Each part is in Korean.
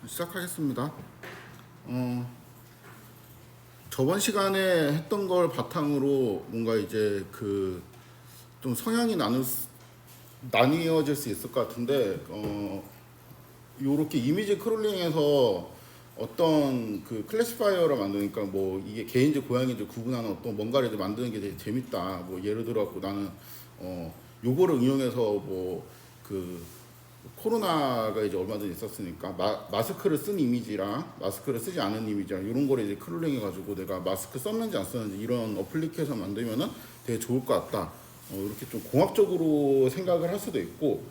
시작하겠습니다. 저번 시간에 했던 걸 바탕으로 뭔가 이제 그 좀 성향이 나뉘어질 수 있을 것 같은데, 요렇게 이미지 크롤링에서 어떤 그 클래시파이어를 만드니까 뭐 이게 개인지 고양이인지 구분하는 어떤 뭔가를 이제 만드는 게 되게 재밌다. 뭐 예를 들어 갖고 나는 요거를 응용해서 뭐 그 코로나가 이제 얼마 전에 있었으니까 마스크를 쓴 이미지랑 마스크를 쓰지 않은 이미지랑 이런 거를 이제 크롤링 해가지고 내가 마스크 썼는지 안 썼는지 이런 어플리케이션 만들면은 되게 좋을 것 같다. 이렇게 좀 공학적으로 생각을 할 수도 있고,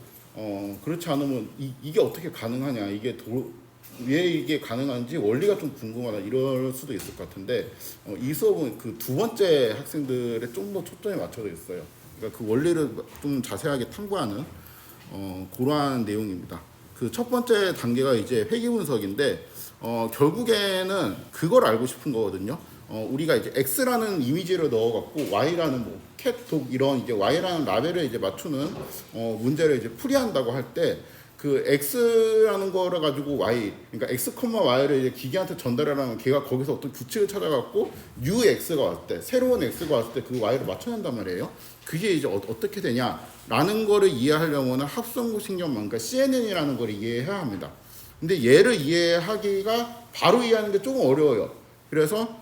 그렇지 않으면 이게 어떻게 가능하냐, 왜 이게 가능한지 원리가 좀 궁금하다 이럴 수도 있을 것 같은데, 이 수업은 그 두 번째 학생들에 좀 더 초점이 맞춰져 있어요. 그러니까 그 원리를 좀 자세하게 탐구하는 그러한 내용입니다. 그 첫 번째 단계가 이제 회귀 분석인데, 결국에는 그걸 알고 싶은 거거든요. 우리가 이제 X라는 이미지를 넣어갖고 Y라는 뭐 캣, 독 이런 이제 Y라는 라벨을 이제 맞추는 문제를 이제 풀이한다고 할 때, 그 X라는 거를 가지고 Y, 그러니까 X, Y를 이제 기계한테 전달하면 걔가 거기서 어떤 규칙을 찾아갖고 New X가 왔을 때, 새로운 X가 왔을 때 그 Y를 맞춰낸단 말이에요. 그게 이제 어떻게 되냐라는 거를 이해하려면 합성구 신경망, 그러니까 CNN이라는 걸 이해해야 합니다. 근데 얘를 이해하기가 바로 이해하는 게 조금 어려워요. 그래서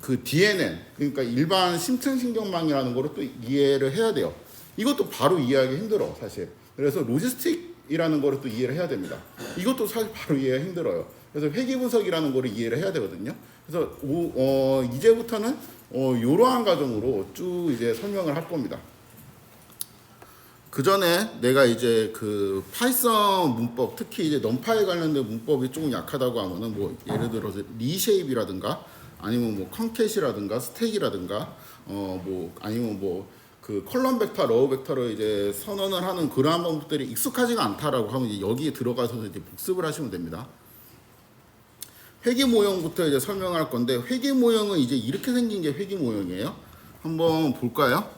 그 DNN, 그러니까 일반 심층신경망이라는 거를 또 이해를 해야 돼요. 이것도 바로 이해하기 힘들어, 사실. 그래서 로지스틱이라는 거를 또 이해를 해야 됩니다. 이것도 사실 바로 이해가 힘들어요. 그래서 회귀분석이라는 거를 이해를 해야 되거든요. 그래서 이제부터는 이러한 과정으로 쭉 이제 설명을 할 겁니다. 그 전에 내가 이제 그 파이썬 문법, 특히 이제 넘파에 관련된 문법이 조금 약하다고 하면은 뭐 예를 들어서 리쉐입이라든가 아니면 뭐 컨캣이라든가 스택이라든가 뭐 아니면 뭐 그 컬럼 벡터, 러우 벡터를 이제 선언을 하는 그러한 방법들이 익숙하지가 않다라고 하면 이제 여기에 들어가서 이제 복습을 하시면 됩니다. 회귀 모형부터 이제 설명할 건데, 회귀 모형은 이제 이렇게 생긴 게 회귀 모형이에요. 한번 볼까요?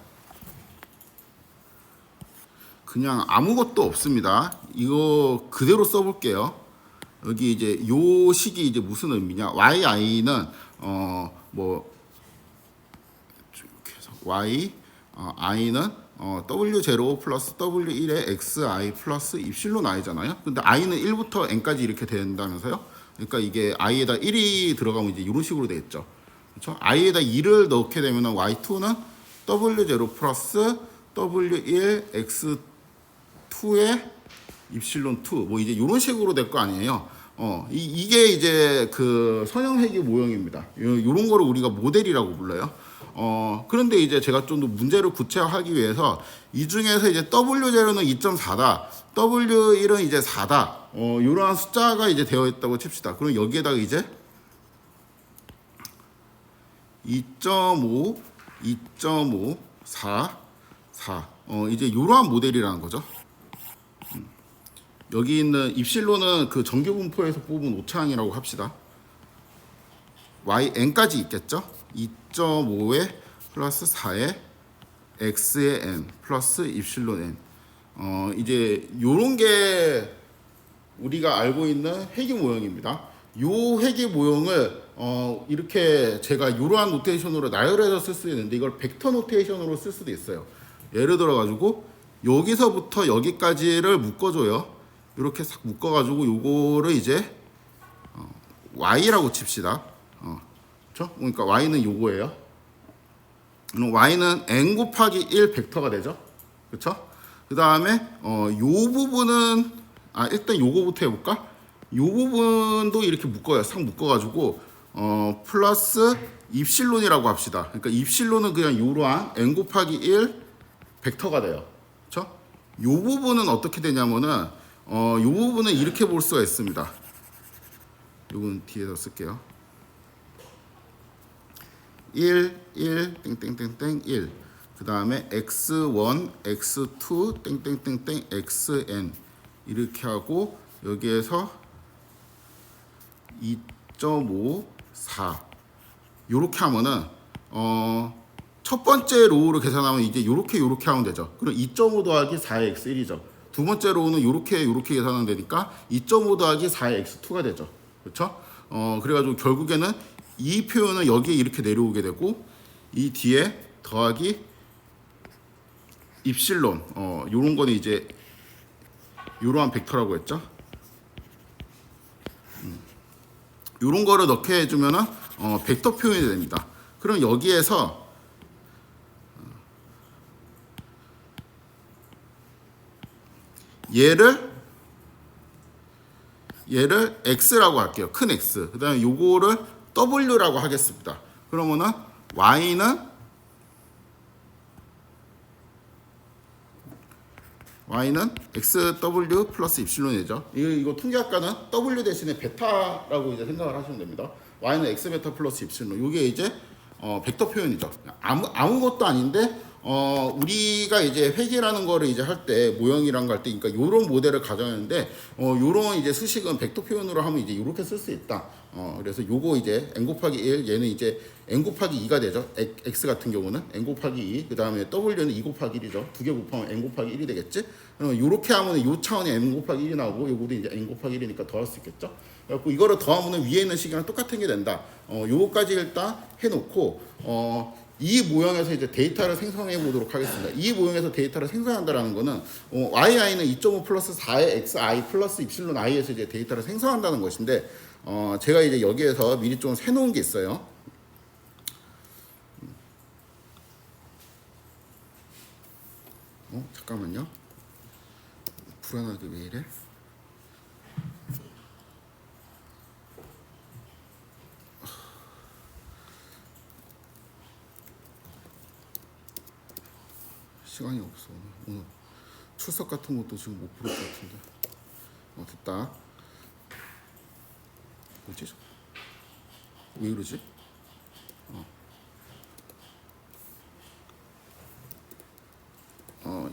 그냥 아무것도 없습니다. 이거 그대로 써볼게요. 여기 이제 요 식이 이제 무슨 의미냐? yi는 뭐 이렇게 해서 i는 w0 플러스 w1의 xi 플러스 입실론 i잖아요. 근데 i는 1부터 n까지 이렇게 된다면서요? 그러니까 이게 i에다 1이 들어가면 이제 이런 식으로 되겠죠. 그렇죠? i에다 2를 넣게 되면 y2는 w0 플러스 w1 x2의 입실론 2 뭐 이제 이런 식으로 될 거 아니에요. 이게 이제 그 선형회귀 모형입니다. 이런 거를 우리가 모델이라고 불러요. 그런데 이제 제가 좀 더 문제를 구체화하기 위해서 이 중에서 이제 W0는 2.4다, W1은 이제 4다, 이러한 숫자가 이제 되어 있다고 칩시다. 그럼 여기에다가 이제 2.5, 2.5, 4, 4, 이제 이러한 모델이라는 거죠. 여기 있는 입실로는 그 정규 분포에서 뽑은 오차항이라고 합시다. n까지 있겠죠? 2.5에 플러스 4에 x의 n 플러스 입실론 n. 이제 요런 게 우리가 알고 있는 회귀 모형입니다. 요 회귀 모형을 이렇게 제가 이러한 노테이션으로 나열해서 쓸 수 있는데, 이걸 벡터 노테이션으로 쓸 수도 있어요. 예를 들어 가지고 여기서부터 여기까지를 묶어줘요. 이렇게 싹 묶어가지고 요거를 이제 y라고 칩시다. 그렇죠? 그러니까 y는 요거예요. y는 n 곱하기 1 벡터가 되죠. 그렇죠? 그 다음에 요 부분은 일단 요거부터 해볼까? 요 부분도 이렇게 묶어요. 싹 묶어가지고 플러스 입실론이라고 합시다. 그러니까 입실론은 그냥 요러한 n 곱하기 1 벡터가 돼요. 그렇죠? 요 부분은 어떻게 되냐면은 요 부분은 이렇게 볼 수가 있습니다. 요건 뒤에서 쓸게요. 1, 1, 땡땡땡땡 1. 그 다음에 x1, x2, 땡땡땡땡 xn 이렇게 하고 여기에서 2.5, 4 요렇게 하면은 첫 번째 로우를 계산하면 이제 요렇게 하면 되죠. 그럼 2.5 더하기 4의 x1이죠. 두 번째로는 요렇게 계산하면 되니까 2.5 더하기 4의 x2가 되죠. 그렇죠? 그래가지고 결국에는 이 표현은 여기에 이렇게 내려오게 되고 이 뒤에 더하기 입실론 요런 거는 이제 요러한 벡터라고 했죠. 요런 거를 넣게 해주면은 벡터 표현이 됩니다. 그럼 여기에서 얘를 x라고 할게요. 큰 x. 그 다음에 요거를 w라고 하겠습니다. 그러면은 y는 xw 플러스 입실론이죠. 이거 통계학과는 w 대신에 베타라고 이제 생각을 하시면 됩니다. y는 x 베타 플러스 입실론. 이게 이제 벡터 표현이죠. 아무것도 아닌데 우리가 이제 회계라는 거를 이제 할 때 모형이란 거 할 때, 그러니까 요런 모델을 가정하는데 요런 이제 수식은 벡터 표현으로 하면 이제 요렇게 쓸 수 있다. 그래서 요거 이제 n 곱하기 1, 얘는 이제 n 곱하기 2가 되죠. x 같은 경우는 n 곱하기 2, 그 다음에 w는 2 곱하기 1이죠. 두 개 곱하면 n 곱하기 1이 되겠지. 그러면 요렇게 하면 요 차원이 n 곱하기 1이 나오고 요거도 이제 n 곱하기 1이니까 더할 수 있겠죠. 그래갖고 이거를 더하면 위에 있는 식이랑 똑같은 게 된다. 요거까지 일단 해놓고 이 모형에서 이제 데이터를 생성해 보도록 하겠습니다. 이 모형에서 데이터를 생성한다라는 거는 yi는 2.5 플러스 4의 xi 플러스 입실론 i에서 이제 데이터를 생성한다는 것인데 제가 이제 여기에서 미리 좀 세놓은 게 있어요. 잠깐만요. 불안하게 왜 이래? 시간이 없어. 오늘 출석 같은 것도 지금 못 부를 것 같은데. 됐다. 뭐지? 왜 이러지?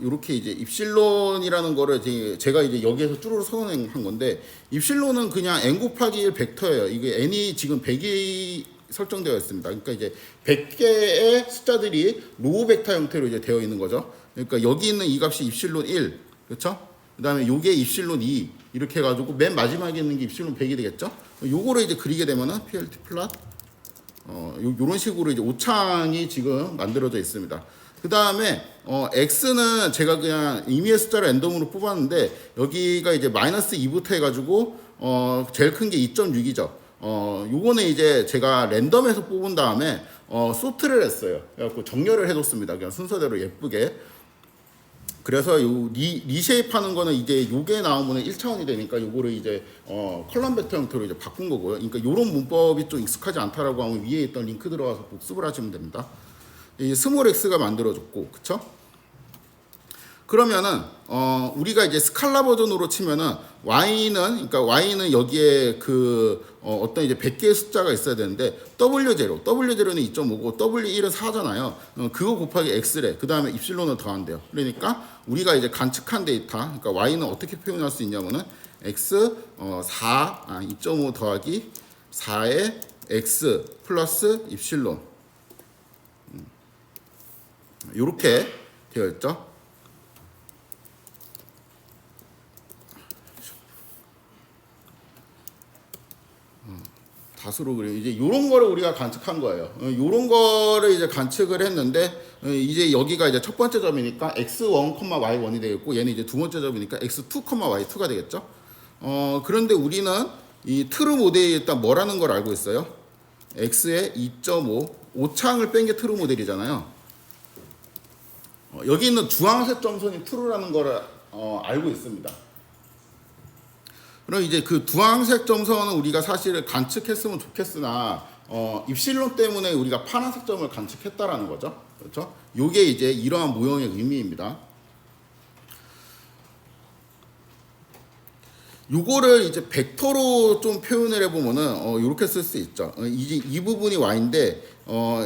요렇게 이제 입실론이라는 거를 제가 이제 여기에서 쭈루루 선언한 건데, 입실론은 그냥 n 곱하기 1 벡터예요. 이게 n이 지금 100이 설정되어 있습니다. 그러니까 이제 100개의 숫자들이 로우 벡터 형태로 이제 되어 있는 거죠. 그러니까 여기 있는 이 값이 입실론 1, 그렇죠? 그다음에 요게 입실론 2 이렇게 해가지고 맨 마지막에 있는 게 입실론 100이 되겠죠. 요거를 이제 그리게 되면은 PLT 플랫 요런 식으로 이제 오창이 지금 만들어져 있습니다. 그 다음에 x는 제가 그냥 임의의 숫자를 랜덤으로 뽑았는데 여기가 이제 마이너스 2부터 해가지고 제일 큰 게 2.6이죠. 요거는 이제 제가 랜덤에서 뽑은 다음에 소트를 했어요. 그래갖고 정렬을 해뒀습니다. 그냥 순서대로 예쁘게. 그래서 요 리쉐입 하는 거는 이제 요게 나오면 1차원이 되니까 요거를 이제 컬럼 벡터 형태로 이제 바꾼 거고요. 그러니까 요런 문법이 좀 익숙하지 않다라고 하면 위에 있던 링크 들어가서 복습을 하시면 됩니다. 이 스몰 x가 만들어졌고, 그쵸? 그러면은 우리가 이제 스칼라 버전으로 치면은 y는 여기에 어떤 이제 100개의 숫자가 있어야 되는데 w0는 2.5고 w1은 4잖아요. 그거 곱하기 x래. 그 다음에 입실론을 더한대요. 그러니까 우리가 이제 관측한 데이터, 그러니까 y는 어떻게 표현할 수 있냐면은 x 2.5 더하기 4의 x 플러스 입실론 요렇게 되어 있죠. 다수로 그래요. 이제 요런 거를 우리가 관측한 거예요. 요런 거를 이제 관측을 했는데 이제 여기가 이제 첫 번째 점이니까 x1, y1이 되겠고 얘는 이제 두 번째 점이니까 x2, y2가 되겠죠. 그런데 우리는 이 트루 모델이 일단 뭐라는 걸 알고 있어요. x의 2.5 오창을 뺀 게 트루 모델이잖아요. 여기 있는 주황색 점선이 true라는 거를 알고 있습니다. 그럼 이제 그 주황색 점선은 우리가 사실 관측했으면 좋겠으나 입실론 때문에 우리가 파란색 점을 관측했다라는 거죠. 그렇죠? 요게 이제 이러한 모형의 의미입니다. 요거를 이제 벡터로 좀 표현을 해보면은 이렇게 쓸 수 있죠. 이 부분이 y인데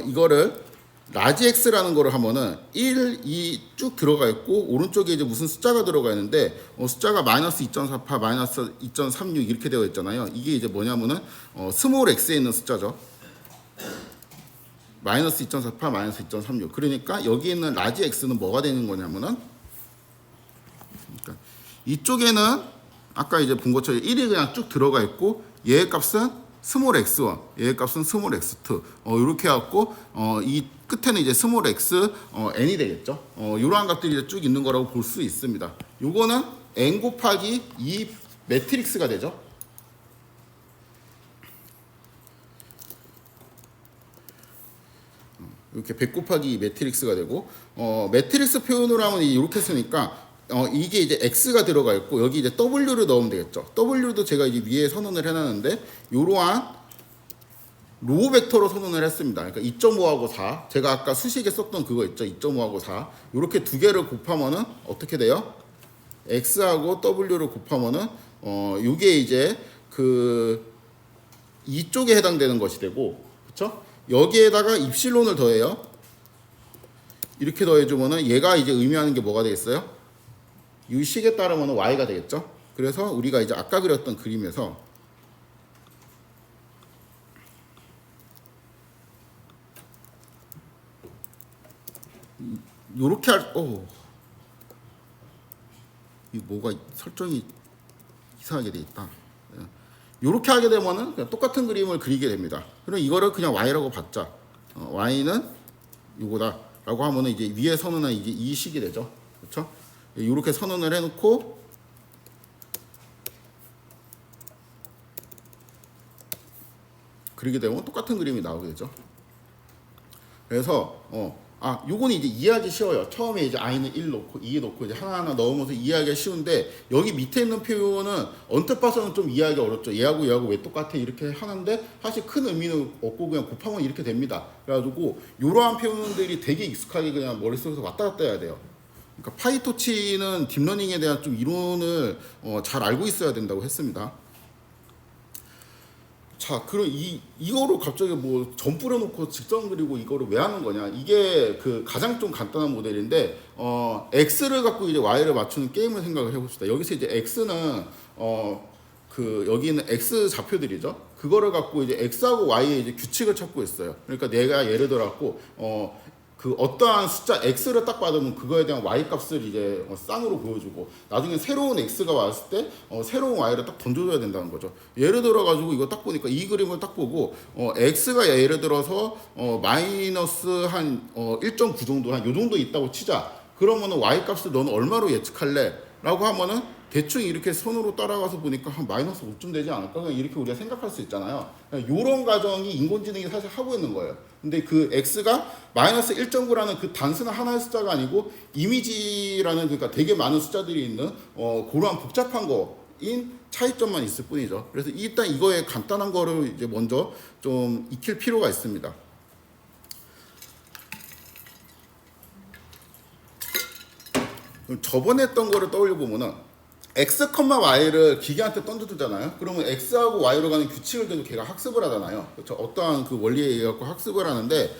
이거를 라지 x라는 거를 하면은 1, 2 쭉 들어가 있고 오른쪽에 이제 무슨 숫자가 들어가 있는데 숫자가 마이너스 2.48, 마이너스 2.36 이렇게 되어 있잖아요. 이게 이제 뭐냐면은 스몰 x에 있는 숫자죠. 마이너스 2.48, 마이너스 2.36. 그러니까 여기 있는 라지 x는 뭐가 되는 거냐면은 그러니까 이쪽에는 아까 이제 본 것처럼 1이 그냥 쭉 들어가 있고 얘의 값은 스몰 x1, 얘의 값은 스몰 x2 이렇게 해갖고 이 끝에는 이제 스몰 x n이 되겠죠. 이러한 값들이 이제 쭉 있는 거라고 볼 수 있습니다. 요거는 n 곱하기 2 매트릭스가 되죠. 이렇게 100 곱하기 2 매트릭스가 되고 매트릭스 표현으로 하면 이렇게 쓰니까 이게 이제 x가 들어가 있고 여기 이제 w를 넣으면 되겠죠. w도 제가 이제 위에 선언을 해놨는데 이러한 로우 벡터로 선언을 했습니다. 그러니까 2.5하고 4 제가 아까 수식에 썼던 그거 있죠. 2.5하고 4 이렇게 두 개를 곱하면은 어떻게 돼요? x하고 w를 곱하면은 이게 이제 그 이쪽에 해당되는 것이 되고 그렇죠? 여기에다가 입실론을 더해요. 이렇게 더해주면은 얘가 이제 의미하는 게 뭐가 되겠어요? 이 식에 따르면 y가 되겠죠. 그래서 우리가 이제 아까 그렸던 그림에서 요렇게 이 뭐가 설정이 이상하게 돼 있다. 요렇게 하게 되면은 그냥 똑같은 그림을 그리게 됩니다. 그럼 이거를 그냥 y라고 받자. y는 요거다라고 하면은 이제 위에 선언은 이제 이 식이 되죠. 그렇죠? 이렇게 선언을 해놓고 그리게 되면 똑같은 그림이 나오게 되죠. 그래서 요거는 이제 이해하기 쉬워요. 처음에 이제 i는 1 놓고 2 놓고 이제 하나하나 넣으면서 이해하기가 쉬운데 여기 밑에 있는 표현은 언뜻 봐서는 좀 이해하기 어렵죠. 얘하고 얘하고 왜 똑같아 이렇게 하는데 사실 큰 의미는 없고 그냥 곱하면 이렇게 됩니다. 그래가지고 이러한 표현들이 되게 익숙하게 그냥 머릿속에서 왔다 갔다 해야 돼요. 그러니까 파이토치는 딥러닝에 대한 좀 이론을 잘 알고 있어야 된다고 했습니다. 자, 그럼 이거로 갑자기 뭐 점 뿌려놓고 직선 그리고 이거를 왜 하는 거냐? 이게 그 가장 좀 간단한 모델인데, x를 갖고 이제 y를 맞추는 게임을 생각을 해봅시다. 여기서 이제 x는 그 여기 있는 x 좌표들이죠. 그거를 갖고 이제 x하고 y의 이제 규칙을 찾고 있어요. 그러니까 내가 예를 들어 갖고 그 어떠한 숫자 x를 딱 받으면 그거에 대한 y 값을 이제 쌍으로 보여주고 나중에 새로운 x가 왔을 때 새로운 y를 딱 던져줘야 된다는 거죠. 예를 들어 가지고 이거 딱 보니까 이 그림을 딱 보고 x가 예를 들어서 마이너스 한 1.9 정도 한 요 정도 있다고 치자. 그러면은 y 값을 너는 얼마로 예측할래? 라고 하면은 대충 이렇게 선으로 따라가서 보니까 한 마이너스 5쯤 되지 않을까? 그냥 이렇게 우리가 생각할 수 있잖아요. 이런 과정이 인공지능이 사실 하고 있는 거예요. 근데 그 x가 마이너스 1.9라는 그 단순한 하나의 숫자가 아니고 이미지라는 그러니까 되게 많은 숫자들이 있는 그러한 복잡한 거인 차이점만 있을 뿐이죠. 그래서 일단 이거에 간단한 거를 이제 먼저 좀 익힐 필요가 있습니다. 저번에 했던 거를 떠올려 보면은 x, y를 기계한테 던져주잖아요. 그러면 x하고 y로 가는 규칙을 계속 걔가 학습을 하잖아요. 그렇죠? 어떠한 그 원리에 의해 갖고 학습을 하는데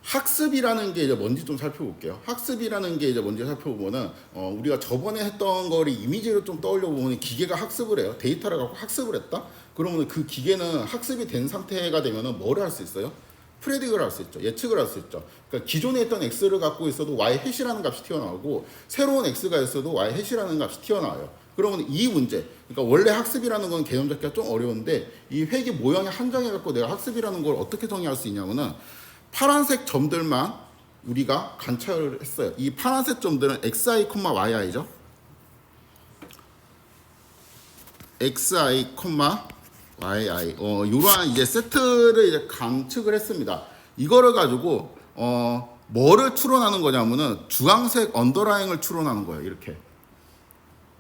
학습이라는 게 이제 뭔지 좀 살펴볼게요. 학습이라는 게 이제 뭔지 살펴보면은 우리가 저번에 했던 거를 이미지로 좀 떠올려 보면 기계가 학습을 해요. 데이터를 갖고 학습을 했다. 그러면 그 기계는 학습이 된 상태가 되면은 뭐를 할 수 있어요? 프레딕을 할 수 있죠. 예측을 할 수 있죠. 그러니까 기존에 있던 x를 갖고 있어도 y 해시라는 값이 튀어나오고 새로운 x가 있어도 y 해시라는 값이 튀어나와요. 그러면 이 문제, 그러니까 원래 학습이라는 건 개념 잡기가 좀 어려운데 이 회기 모양의 한정해 갖고 내가 학습이라는 걸 어떻게 정의할 수 있냐면은 파란색 점들만 우리가 관찰을 했어요. 이 파란색 점들은 xi, yi죠. xi, yi 이러한 이제 세트를 이제 관측을 했습니다. 이거를 가지고 뭐를 추론하는 거냐면은 주황색 언더라인을 추론하는 거예요. 이렇게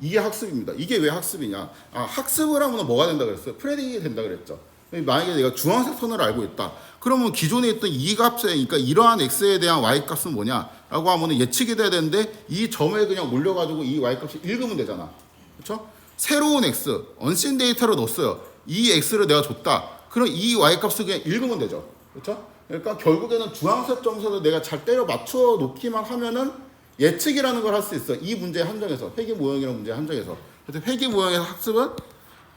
이게 학습입니다. 이게 왜 학습이냐? 학습을 하면 뭐가 된다 그랬어요? 프레딕이 된다 그랬죠. 만약에 내가 주황색 선을 알고 있다. 그러면 기존에 있던 이 값에 그러니까 이러한 x에 대한 y 값은 뭐냐라고 하면은 예측이 돼야 되는데 이 점에 그냥 올려가지고 이 y 값을 읽으면 되잖아. 그렇죠? 새로운 x, 언신 데이터를 넣었어요. 이 x를 내가 줬다. 그럼 이 y 값을 그냥 읽으면 되죠. 그렇죠? 그러니까 결국에는 주황색 점선을 내가 잘 때려 맞춰 놓기만 하면은 예측이라는 걸 할 수 있어. 이 문제의 한정에서 회기 모형이라는 문제의 한정에서. 그래서 회기 모형의 학습은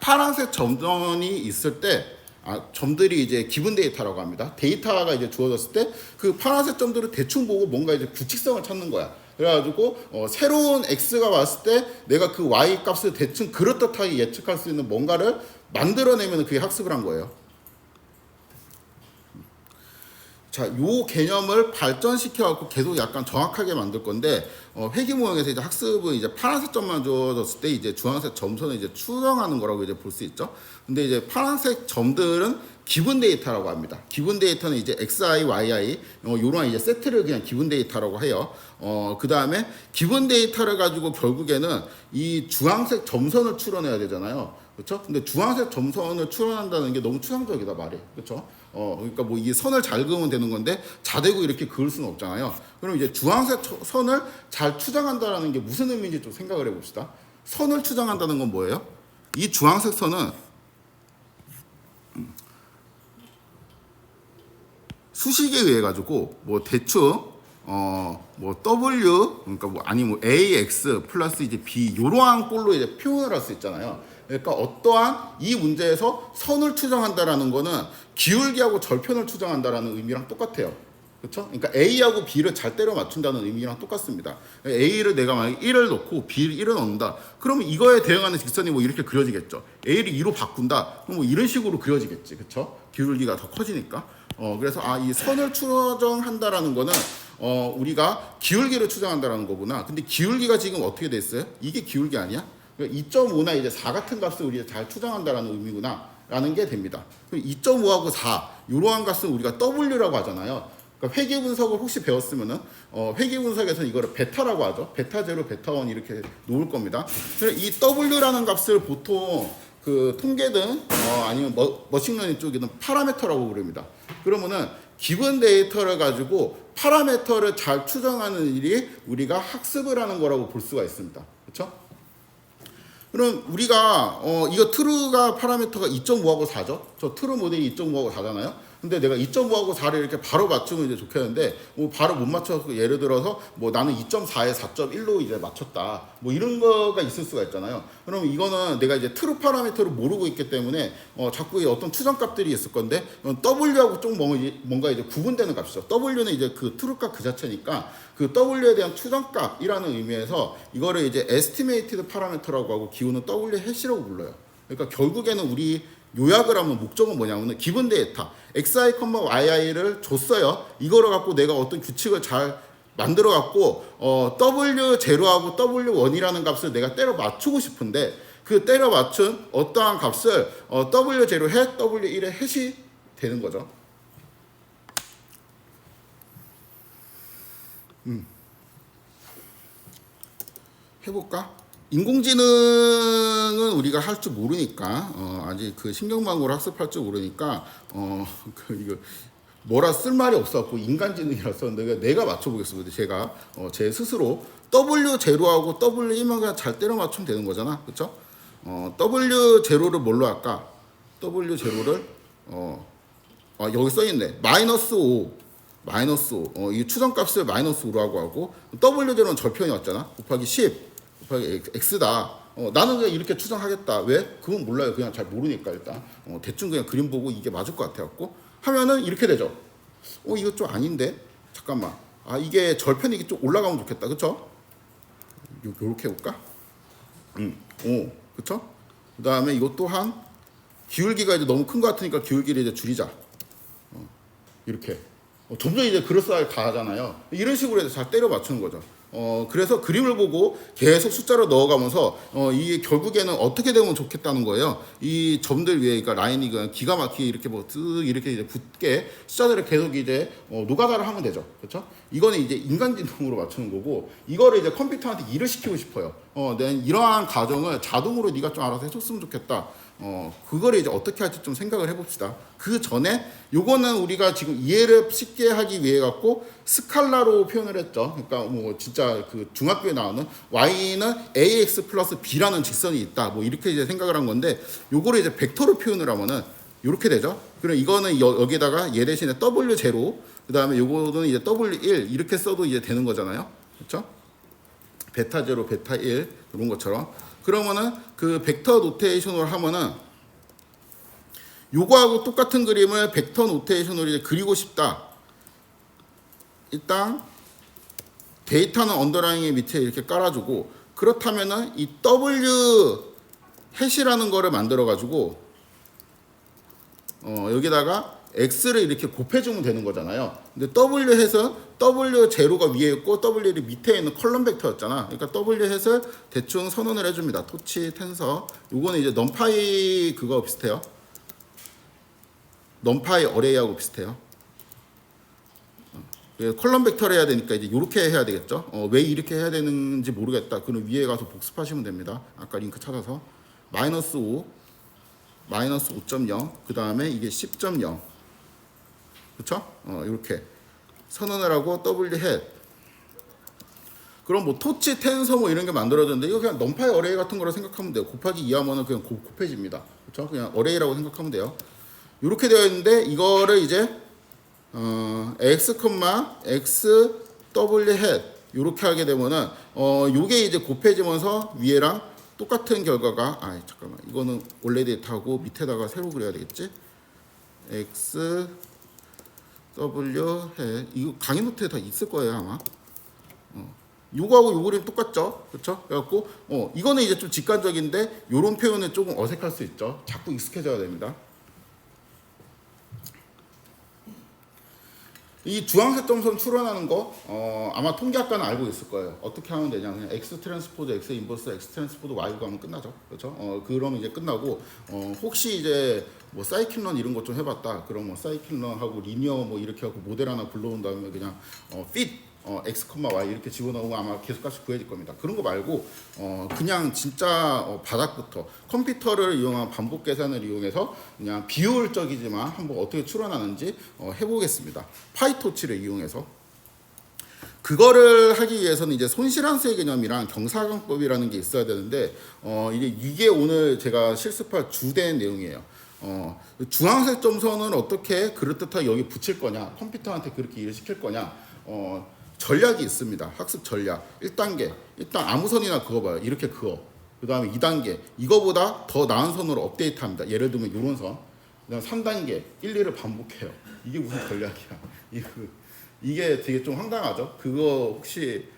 파란색 점선이 있을 때 점들이 이제 기본 데이터라고 합니다. 데이터가 이제 주어졌을 때 그 파란색 점들을 대충 보고 뭔가 이제 규칙성을 찾는 거야. 그래가지고 새로운 x가 왔을 때 내가 그 y 값을 대충 그렇듯하게 예측할 수 있는 뭔가를 만들어내면 그게 학습을 한 거예요. 자, 요 개념을 발전시켜 갖고 계속 약간 정확하게 만들 건데 회귀 모형에서 이제 학습은 이제 파란색 점만 주어졌을 때 이제 주황색 점선을 이제 추정하는 거라고 이제 볼 수 있죠. 근데 이제 파란색 점들은 기본 데이터라고 합니다. 기본 데이터는 이제 xi, yi 요런 이제 세트를 그냥 기본 데이터라고 해요. 그 다음에 기본 데이터를 가지고 결국에는 이 주황색 점선을 추론해야 되잖아요. 그렇죠? 근데 주황색 점선을 추론한다는 게 너무 추상적이다 말이. 그렇죠? 그러니까 뭐 이 선을 잘 그으면 되는 건데 자대고 이렇게 그을 수는 없잖아요. 그럼 이제 주황색 선을 잘 추정한다라는 게 무슨 의미인지 좀 생각을 해봅시다. 선을 추정한다는 건 뭐예요? 이 주황색 선은 수식에 의해 가지고 뭐 대충 뭐 W 그러니까 뭐 아니 뭐 AX 플러스 이제 B 이러한 꼴로 이제 표현을 할 수 있잖아요. 그러니까 어떠한 이 문제에서 선을 추정한다라는 거는 기울기하고 절편을 추정한다라는 의미랑 똑같아요. 그렇죠? 그러니까 A하고 B를 잘 때려 맞춘다는 의미랑 똑같습니다. A를 내가 만약에 1을 놓고 B를 1을 넣는다. 그러면 이거에 대응하는 직선이 뭐 이렇게 그려지겠죠. A를 2로 바꾼다. 그럼 뭐 이런 식으로 그려지겠지. 그렇죠? 기울기가 더 커지니까. 그래서 이 선을 추정한다라는 거는 우리가 기울기를 추정한다라는 거구나. 근데 기울기가 지금 어떻게 됐어요? 이게 기울기 아니야? 2.5나 이제 4 같은 값을 우리가 잘 추정한다라는 의미구나. 라는 게 됩니다. 2.5하고 4 이러한 값은 우리가 W라고 하잖아요. 그러니까 회귀 분석을 혹시 배웠으면은 회귀 분석에서는 이거를 베타라고 하죠. 베타 제로, 베타 원 이렇게 놓을 겁니다. 이 W라는 값을 보통 그 통계든 아니면 머신러닝 쪽에는 파라미터라고 부릅니다. 그러면은 기본 데이터를 가지고 파라미터를 잘 추정하는 일이 우리가 학습을 하는 거라고 볼 수가 있습니다. 그렇죠? 그럼 우리가 이거 트루가 파라미터가 2.5하고 4죠. 저 트루 모델이 2.5하고 4잖아요. 근데 내가 2.5하고 4를 이렇게 바로 맞추면 이제 좋겠는데 뭐 바로 못 맞춰서 예를 들어서 뭐 나는 2.4에 4.1로 이제 맞췄다. 뭐 이런 거가 있을 수가 있잖아요. 그럼 이거는 내가 이제 트루 파라미터를 모르고 있기 때문에 자꾸 어떤 추정값들이 있을 건데 W하고 좀 뭔가 이제 구분되는 값이죠. W는 이제 그 트루값 그 자체니까 그 W에 대한 추정값이라는 의미에서 이거를 이제 에스티메이티드 파라미터라고 하고 기호는 W 해시라고 불러요. 그러니까 결국에는 우리 요약을 하면 목적은 뭐냐면은 기본 데이터 xi, yi를 줬어요. 이거를 갖고 내가 어떤 규칙을 잘 만들어 갖고 w0하고 w1이라는 값을 내가 때려 맞추고 싶은데 그 때려 맞춘 어떠한 값을 w0 해 w1의 해시 되는 거죠. 해볼까? 인공지능은 우리가 할 줄 모르니까 아직 그 신경망으로 학습할 줄 모르니까 이거 뭐라 쓸 말이 없어갖고 인간지능이라서 내가 맞춰보겠습니다. 제가 제 스스로 W0하고 W1만 그냥 잘 때려 맞추면 되는 거잖아, 그렇죠? W0를 뭘로 할까? W0를 여기 써있네. -5 이 추정값을 -5라고 하고 W0는 절편이 왔잖아. 곱하기 10 곱하기 x다. 나는 그냥 이렇게 추정하겠다. 왜? 그건 몰라요. 그냥 잘 모르니까 일단 대충 그냥 그림 보고 이게 맞을 것 같아갖고 하면은 이렇게 되죠. 이거 좀 아닌데 잠깐만. 이게 절편이 이게 좀 올라가면 좋겠다. 그쵸? 요렇게 해볼까? 그쵸? 그 다음에 이것 또한 기울기가 이제 너무 큰 것 같으니까 기울기를 이제 줄이자. 이렇게 점점 이제 그럴싸하게 가잖아요. 이런 식으로 해서 잘 때려 맞추는 거죠. 그래서 그림을 보고 계속 숫자로 넣어가면서 이게 결국에는 어떻게 되면 좋겠다는 거예요. 이 점들 위에 그러니까 라인이 기가 막히게 이렇게 이렇게 이제 붙게 숫자들을 계속 이제 노가다를 하면 되죠. 그렇죠? 이거는 이제 인간지능으로 맞추는 거고 이거를 이제 컴퓨터한테 일을 시키고 싶어요. 난 이러한 과정을 자동으로 네가 좀 알아서 해줬으면 좋겠다. 그거를 이제 어떻게 할지 좀 생각을 해봅시다. 그 전에 요거는 우리가 지금 이해를 쉽게 하기 위해 갖고 스칼라로 표현을 했죠. 그러니까 뭐 진짜 그 중학교에 나오는 y는 ax 플러스 b라는 직선이 있다. 뭐 이렇게 이제 생각을 한 건데 요거를 이제 벡터로 표현을 하면은 이렇게 되죠. 그럼 이거는 여기다가 얘 대신에 w0 그 다음에 요거는 이제 w1 이렇게 써도 이제 되는 거잖아요. 그렇죠? 베타 0, 베타 1 이런 것처럼. 그러면은 그 벡터 노테이션으로 하면은 요거하고 똑같은 그림을 벡터 노테이션으로 이제 그리고 싶다. 일단 데이터는 언더라인의 밑에 이렇게 깔아주고, 그렇다면은 이 W 해시라는 거를 만들어 가지고 여기다가 X를 이렇게 곱해주면 되는 거잖아요. 근데 W 해서 W 제로가 위에 있고 W 밑에 있는 컬럼 벡터였잖아. 그러니까 W 해서 대충 선언을 해줍니다. 토치 텐서. 요거는 이제 넘파이 그거 비슷해요. 넘파이 어레이하고 비슷해요. 컬럼 벡터를 해야 되니까 이제 이렇게 해야 되겠죠. 왜 이렇게 해야 되는지 모르겠다. 그럼 위에 가서 복습하시면 됩니다. 아까 링크 찾아서 마이너스 5, 마이너스 5.0, 그 다음에 이게 10.0, 그렇죠? 이렇게 선언을 하고 W 헷. 그럼 뭐 토치 텐서 뭐 이런 게 만들어졌는데 이거 그냥 넘파이 어레이 같은 거로 생각하면 돼요. 곱하기 2하면은 그냥 곱해집니다. 그렇죠? 그냥 어레이라고 생각하면 돼요. 이렇게 되어 있는데 이거를 이제 x, x, w 헷 이렇게 하게 되면은 요게 이제 곱해지면서 위에랑 똑같은 결과가 잠깐만 이거는 원래 데이터하고 밑에다가 새로 그려야 되겠지? x, w 헷 이거 강의 노트에 다 있을 거예요 아마. 요거하고 요 그림 똑같죠? 그렇죠? 그래갖고 이거는 이제 좀 직관적인데 요런 표현은 조금 어색할 수 있죠. 자꾸 익숙해져야 됩니다. 이 주황색 점선 출현하는 거 아마 통계학과는 알고 있을 거예요. 어떻게 하면 되냐? 그냥 x 트랜스포즈 x 인버스 x 트랜스포즈 y가 하면 끝나죠. 그렇죠? 그러면 이제 끝나고 혹시 이제 뭐 사이클런 이런 거 좀 해봤다. 그럼 뭐 사이클런하고 리니어 뭐 이렇게 하고 모델 하나 불러온 다음에 그냥 fit x, y 이렇게 집어넣으면 아마 계속같이 구해질 겁니다. 그런 거 말고 그냥 진짜 바닥부터 컴퓨터를 이용한 반복 계산을 이용해서 그냥 비효율적이지만 한번 어떻게 출현하는지 해보겠습니다. 파이토치를 이용해서. 그거를 하기 위해서는 이제 손실환수의 개념이랑 경사각법이라는 게 있어야 되는데 이게 오늘 제가 실습할 주된 내용이에요. 주황색 점선을 어떻게 그럴듯하게 여기 붙일 거냐, 컴퓨터한테 그렇게 일을 시킬 거냐, 전략이 있습니다. 학습 전략. 1단계. 일단 아무 선이나 그어 봐요. 이렇게 그어. 그 다음에 2단계. 이거보다 더 나은 선으로 업데이트합니다. 예를 들면 이런 선. 그 다음 3단계. 1, 2를 반복해요. 이게 무슨 전략이야. 이게 되게 좀 황당하죠. 그거 혹시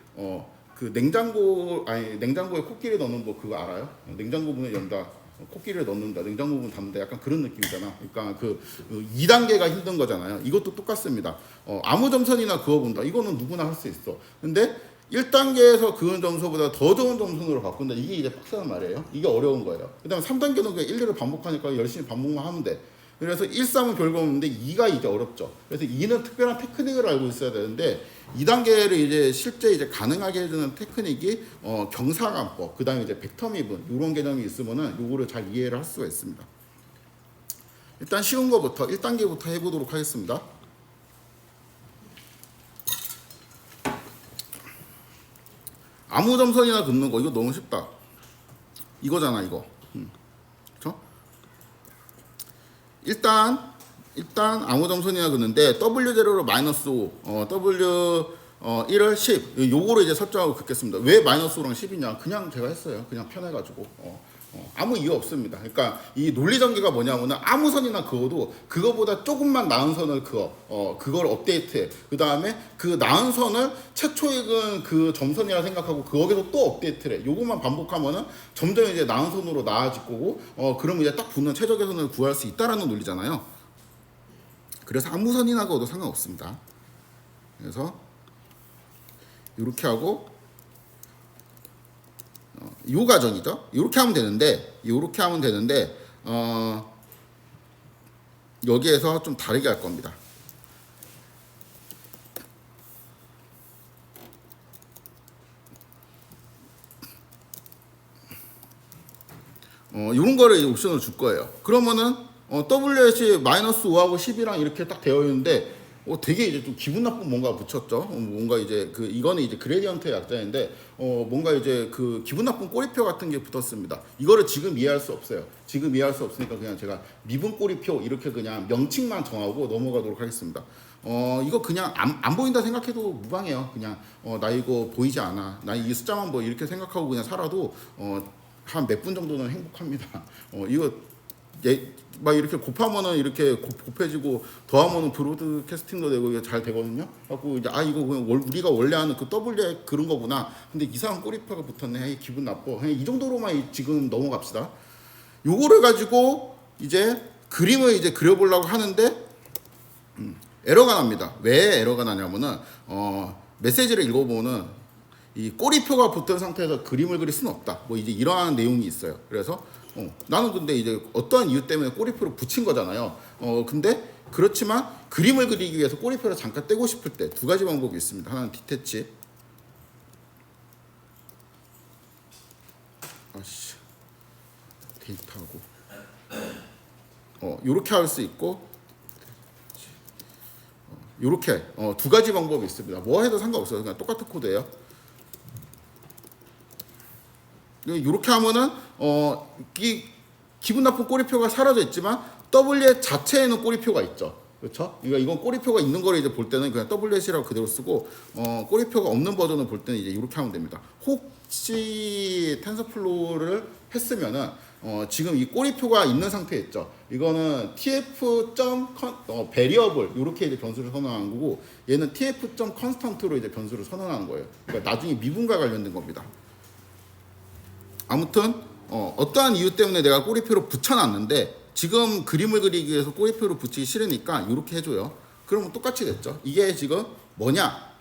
그 냉장고에 코끼리 넣는 거 그거 알아요? 냉장고 문을 연다. 코끼리를 넣는다, 냉장고 문 닫는다, 약간 그런 느낌이잖아. 그러니까 그 2단계가 힘든 거잖아요. 이것도 똑같습니다. 아무 점선이나 그어본다. 이거는 누구나 할 수 있어. 근데 1단계에서 그은 점수보다 더 좋은 점선으로 바꾼다. 이게 이제 빡세단 말이에요. 이게 어려운 거예요. 그 다음에 3단계는 그냥 1, 2를 반복하니까 열심히 반복만 하면 돼. 그래서 1, 3은 별거 없는데 2가 이제 어렵죠. 그래서 2는 특별한 테크닉을 알고 있어야 되는데 2단계를 이제 실제 이제 가능하게 해주는 테크닉이 경사관법, 그 다음에 이제 벡터 미분 이런 개념이 있으면은 요거를 잘 이해를 할 수가 있습니다. 일단 쉬운 거부터 1단계부터 해보도록 하겠습니다. 아무 점선이나 긋는 거 이거 너무 쉽다. 이거잖아 이거. 그렇죠? 일단 아무 점선이나 긋는데 W0로 마이너스 5, W1을 10 요거로 이제 설정하고 긋겠습니다. 왜 마이너스 5랑 10이냐? 그냥 제가 했어요. 그냥 편해가지고 아무 이유 없습니다. 그러니까 이 논리 전개가 뭐냐면은 아무 선이나 그어도 그거보다 조금만 나은 선을 그어 그걸 업데이트해. 그 다음에 그 나은 선을 최초에 그은 그 점선이라 생각하고 거기서 또 업데이트를 해. 요것만 반복하면은 점점 이제 나은 선으로 나아질 거고 그러면 이제 딱 붙는 최적의 선을 구할 수 있다라는 논리잖아요. 그래서 아무 선이나 그어도 상관없습니다. 그래서 이렇게 하고 요 과정이죠. 이렇게 하면 되는데 여기에서 좀 다르게 할 겁니다. 이런 거를 이제 옵션을 줄 거예요. 그러면은 WS 마이너스 5하고 10이랑 이렇게 딱 되어 있는데 되게 이제 좀 기분 나쁜 뭔가 붙였죠. 뭔가 이제 이거는 이제 그레디언트의 약자인데 뭔가 이제 그 기분 나쁜 꼬리표 같은 게 붙었습니다. 이거를 지금 이해할 수 없어요. 지금 이해할 수 없으니까 그냥 제가 미분 꼬리표 이렇게 그냥 명칭만 정하고 넘어가도록 하겠습니다. 이거 그냥 안 보인다 생각해도 무방해요. 그냥 나 이거 보이지 않아. 나 이 숫자만 뭐 이렇게 생각하고 그냥 살아도 한 몇 분 정도는 행복합니다. 이거 막 이렇게 곱하면은 이렇게 곱해지고 더하면은 브로드캐스팅도 되고 이게 잘 되거든요. 갖고 이제 이거 그냥 우리가 원래 하는 그 WI 그런 거구나. 근데 이상한 꼬리표가 붙었네. 에이, 기분 나빠. 이 정도로만 지금 넘어갑시다. 요거를 가지고 이제 그림을 이제 그려보려고 하는데 에러가 납니다. 왜 에러가 나냐면은 메시지를 읽어보면은 이 꼬리표가 붙은 상태에서 그림을 그릴 수는 없다. 뭐 이제 이러한 내용이 있어요. 그래서 나는 근데 이제 어떠한 이유 때문에 꼬리표를 붙인 거잖아요. 근데 그렇지만 그림을 그리기 위해서 꼬리표를 잠깐 떼고 싶을 때 두 가지 방법이 있습니다. 하나는 디태치. 데이터하고 요렇게 할 수 있고 요렇게 두 가지 방법이 있습니다. 뭐 해도 상관없어요. 그냥 똑같은 코드예요. 요렇게 하면은 기분 나쁜 꼬리표가 사라져 있지만 W 자체에는 꼬리표가 있죠. 그렇죠? 그러니까 이건 꼬리표가 있는 거를 이제 볼 때는 그냥 WS라고 그대로 쓰고 꼬리표가 없는 버전을 볼 때는 이제 이렇게 하면 됩니다. 혹시 텐서플로우를 했으면은 지금 이 꼬리표가 있는 상태에 있죠. 이거는 tf. variable 이렇게 이제 변수를 선언하는 거고 얘는 tf. constant로 이제 변수를 선언하는 거예요. 그러니까 나중에 미분과 관련된 겁니다. 아무튼 어떠한 이유 때문에 내가 꼬리표를 붙여놨는데 지금 그림을 그리기 위해서 꼬리표를 붙이기 싫으니까 이렇게 해줘요. 그러면 똑같이 됐죠. 이게 지금 뭐냐?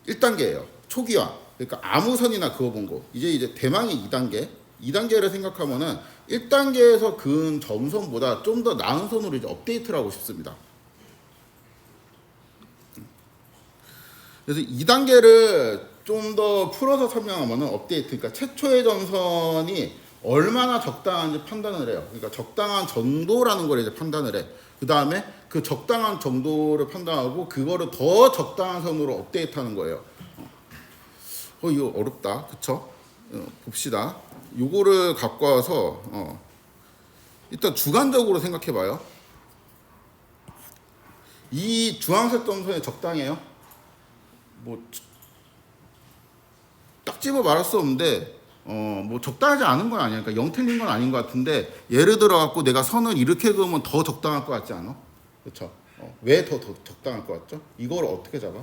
1단계예요. 초기화. 그러니까 아무 선이나 그어본 거. 이제 대망의 2단계. 2단계를 생각하면은 1단계에서 그은 점선보다 좀 더 나은 선으로 이제 업데이트를 하고 싶습니다. 그래서 2단계를 좀 더 풀어서 설명하면은 업데이트. 그러니까 최초의 점선이 얼마나 적당한지 판단을 해요. 그러니까 적당한 정도라는 걸 이제 판단을 해. 그 다음에 그 적당한 정도를 판단하고 그거를 더 적당한 선으로 업데이트하는 거예요. 이거 어렵다, 그쵸? 봅시다. 요거를 갖고 와서 일단 주관적으로 생각해봐요. 이 주황색 점선이 적당해요? 뭐 딱 집어 말할 수 없는데 뭐 적당하지 않은 건 아니야. 그러니까 0 틀린 건 아닌 것 같은데 예를 들어 갖고 내가 선을 이렇게 그으면 더 적당할 것 같지 않아? 그렇죠? 왜 더 적당할 것 같죠? 이걸 어떻게 잡아?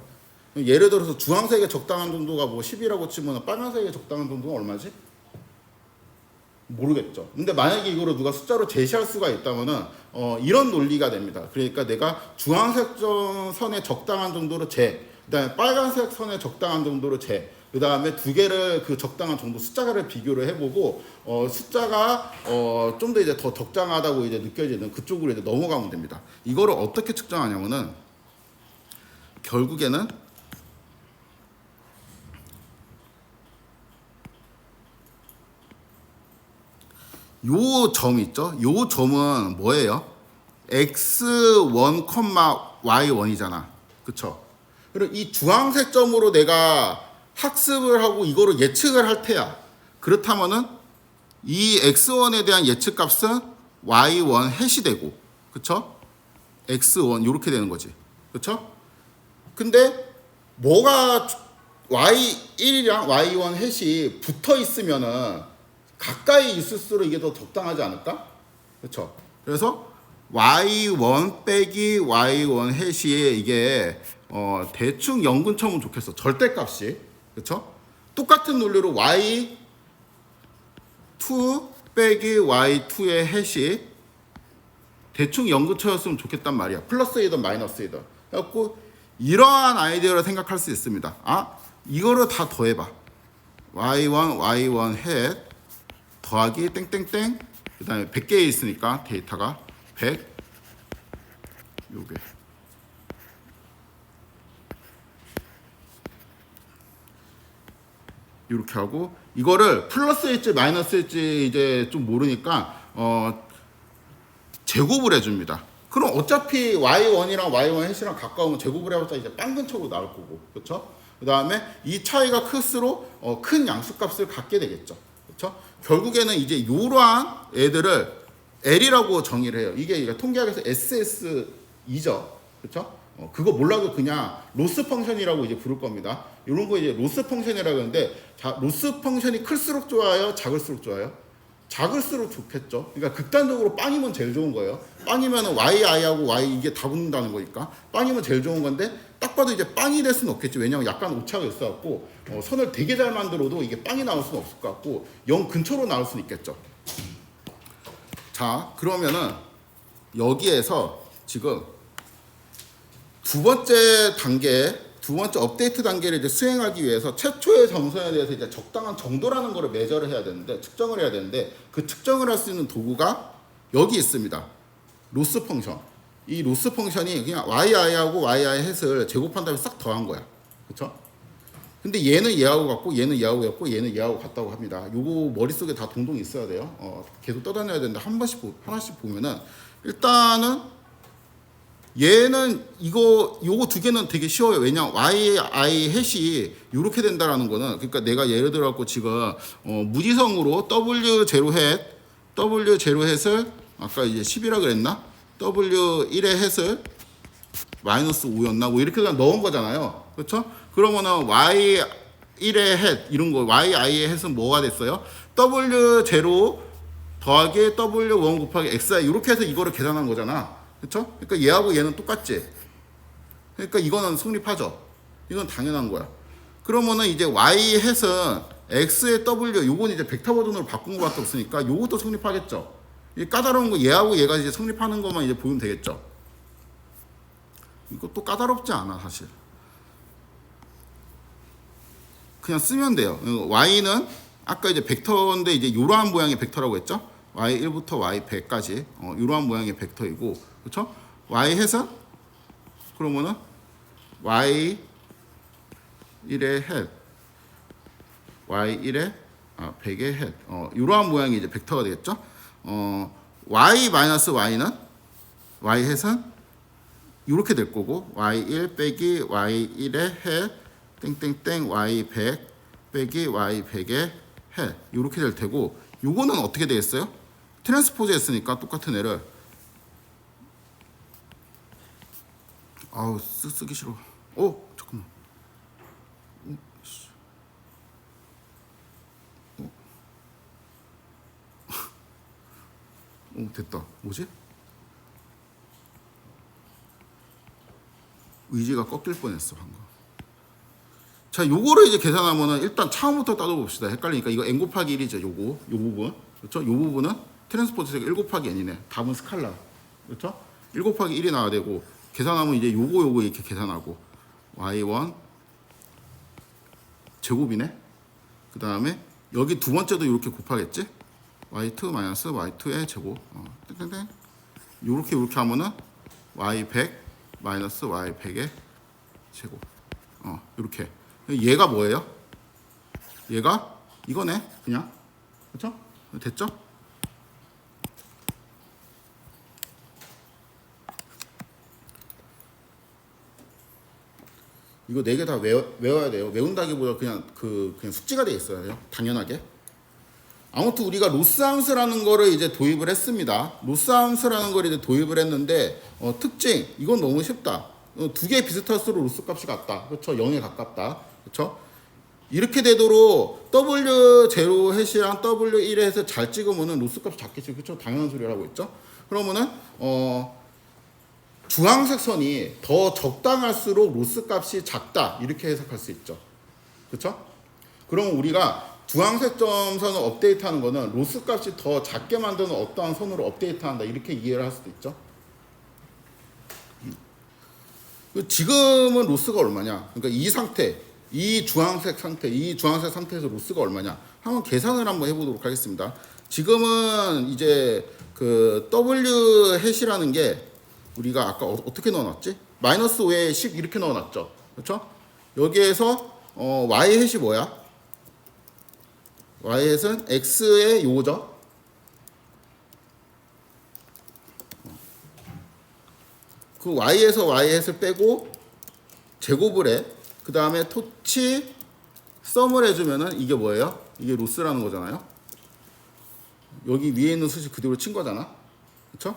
예를 들어서 주황색의 적당한 정도가 뭐 10이라고 치면 빨간색의 적당한 정도가 얼마지? 모르겠죠. 근데 만약에 이거를 누가 숫자로 제시할 수가 있다면은 이런 논리가 됩니다. 그러니까 내가 주황색 선의 적당한 정도로 재, 그다음에 빨간색 선의 적당한 정도로 재, 그 다음에 두 개를 그 적당한 정도 숫자를 비교를 해보고 숫자가 좀 더 이제 더 적당하다고 이제 느껴지는 그쪽으로 이제 넘어가면 됩니다. 이거를 어떻게 측정하냐면은 결국에는 요 점 있죠? 요 점은 뭐예요? x1, y1이잖아. 그쵸? 그리고 이 주황색 점으로 내가 학습을 하고 이거를 예측을 할 테야. 그렇다면은 이 x1에 대한 예측 값은 y1 해시 되고, 그쵸? x1 이렇게 되는 거지. 그쵸? 근데 뭐가 y1이랑 y1 해시 붙어 있으면은 가까이 있을수록 이게 더 적당하지 않을까? 그렇죠? 그래서 y1 빼기 y1 해시에 이게 대충 0 근처면 좋겠어. 절대값이. 그렇죠? 똑같은 논리로 y2 빼기 y2의 해시 대충 0 근처였으면 좋겠단 말이야. 플러스이든 마이너스이든. 그래갖고 이러한 아이디어를 생각할 수 있습니다. 이거를 다 더해봐. y1 헷 더하기 땡땡땡 그 다음에 100개 있으니까 데이터가 100 요게 이렇게 하고 이거를 플러스일지 마이너스일지 이제 좀 모르니까 제곱을 해줍니다. 그럼 어차피 y1이랑 y1 해시랑 가까우면 제곱을 해봤자 이제 빵 근처로 나올 거고, 그렇죠? 그 다음에 이 차이가 클수록 큰 양수값을 갖게 되겠죠. 그렇죠? 결국에는 이제 이러한 애들을 L이라고 정의를 해요. 이게 통계학에서 SS이죠. 그렇죠? 그거 몰라도 그냥 로스 펑션이라고 이제 부를 겁니다. 이런 거 이제 로스 펑션이라고 하는데, 자, 로스 펑션이 클수록 좋아요, 작을수록 좋아요? 작을수록 좋겠죠. 그러니까 극단적으로 빵이면 제일 좋은 거예요. 빵이면 YI하고 Y 이게 다 붙는다는 거니까 빵이면 제일 좋은 건데 딱 봐도 이제 빵이 될 수는 없겠죠. 왜냐하면 약간 오차가 있어갖고 선을 되게 잘 만들어도 이게 빵이 나올 수는 없을 것 같고 0 근처로 나올 수는 있겠죠. 자, 그러면은 여기에서 지금 두 번째 업데이트 단계를 이제 수행하기 위해서 최초의 점선에 대해서 이제 적당한 정도라는 거를 매저를 해야 되는데, 측정을 해야 되는데, 그 측정을 할 수 있는 도구가 여기 있습니다. 로스 펑션. 이 로스 펑션이 그냥 yi하고 yi 햇을 제곱한 다음에 싹 더한 거야. 그쵸? 근데 얘는 얘하고 같고, 얘는 얘하고 같고, 얘는 얘하고 같다고 합니다. 요거 머릿속에 다 동동 있어야 돼요. 계속 떠다녀야 되는데, 하나씩 보면은, 일단은 얘는 요거 두 개는 되게 쉬워요. 왜냐 yi 햇이 이렇게 된다라는 거는, 그러니까 내가 예를 들어 갖고 지금 무지성으로 w0 햇을 아까 이제 10이라 그랬나? w1의 햇을 마이너스 5였나? 뭐 이렇게 그냥 넣은 거잖아요. 그렇죠? 그러면은 y1의 햇 이런 거 yi의 햇은 뭐가 됐어요? w0 더하기 w1 곱하기 xi 이렇게 해서 이거를 계산한 거잖아. 그쵸? 그러니까 얘하고 얘는 똑같지. 그러니까 이거는 성립하죠. 이건 당연한 거야. 그러면은 이제 y 햇은 x의 w 요건 이제 벡터 버전으로 바꾼 것밖에 없으니까 요것도 성립하겠죠. 이 까다로운 거 얘하고 얘가 이제 성립하는 것만 이제 보면 되겠죠. 이것도 까다롭지 않아 사실. 그냥 쓰면 돼요. y는 아까 이제 벡터인데 이제 이러한 모양의 벡터라고 했죠. y1부터 y100까지 이러한 모양의 벡터이고, 그렇죠? y 햇은 그러면은 y1의 햇, y1의 100의 햇, 이러한 모양이 이제 벡터가 되겠죠. y 마이너스 y는 y 햇은 이렇게 될 거고, y1 빼기 y1의 햇 땡땡땡 y100 빼기 y100의 햇 이렇게 될 테고, 요거는 어떻게 되겠어요? 트랜스포즈 했으니까 똑같은 애를 쓰기 싫어. 잠깐만. 됐다. 뭐지? 의지가 꺾일 뻔했어 방금. 자, 요거를 이제 계산하면은 일단 처음부터 따져봅시다. 헷갈리니까 이거 n 곱하기 1이죠. 요 부분. 그렇죠? 요 부분은 트랜스포즈가 1 곱하기 n이네. 답은 스칼라. 그렇죠? 1 곱하기 1이 나와야 되고, 계산하면 이제 요거 이렇게 계산하고, y1 제곱이네. 그 다음에 여기 두 번째도 이렇게 곱하겠지? y2 마이너스 y2의 제곱. 땡땡땡. 요렇게 하면은 y100 마이너스 y100의 제곱. 이렇게. 얘가 뭐예요? 얘가 이거네. 그냥. 그렇죠? 됐죠? 이거 4개 다 외워야 돼요. 외운다기보다 그냥 숙지가 돼 있어요. 당연하게. 아무튼 우리가 로스 함수라는 거를 이제 도입을 했습니다. 로스 함수라는 걸 이제 도입을 했는데, 특징 이건 너무 쉽다. 두 개 비슷할수록 로스 값이 같다. 그렇죠? 0에 가깝다. 그렇죠? 이렇게 되도록 W0 햇이랑 W1 햇을 잘 찍으면은 로스 값이 작겠지. 그렇죠? 당연한 소리라고 했죠. 그러면은 주황색 선이 더 적당할수록 로스 값이 작다. 이렇게 해석할 수 있죠. 그렇죠? 그럼 우리가 주황색 점선을 업데이트하는 거는 로스 값이 더 작게 만드는 어떠한 선으로 업데이트한다. 이렇게 이해를 할 수도 있죠. 지금은 로스가 얼마냐? 그러니까 이 주황색 상태에서 로스가 얼마냐? 한번 계산을 한번 해보도록 하겠습니다. 지금은 이제 그 W 햇이라는 게 우리가 아까 어떻게 넣어놨지? 마이너스 5에 10 이렇게 넣어놨죠. 그렇죠? 여기에서 y 햇이 뭐야? y 햇은 x의 요거죠. 그 y에서 y 햇을 빼고 제곱을 해. 그 다음에 토치 썸을 해주면은 이게 뭐예요? 이게 로스라는 거잖아요. 여기 위에 있는 수식 그대로 친 거잖아. 그쵸?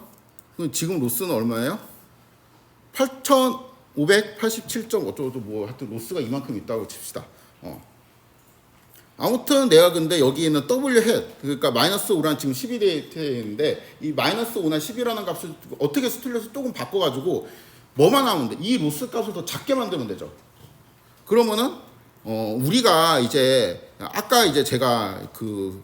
그럼 지금 로스는 얼마예요? 8,587점 어쩌고 뭐 하여튼 로스가 이만큼 있다고 칩시다. 아무튼 내가 근데 여기 있는 W 햇 그러니까 마이너스 5란 지금 12 데이터인데 이 마이너스 5나 10이라는 값을 어떻게 스틸러서 조금 바꿔가지고 뭐만 하면 돼? 이 로스 값을 더 작게 만들면 되죠. 그러면은 우리가 이제 아까 이제 제가 그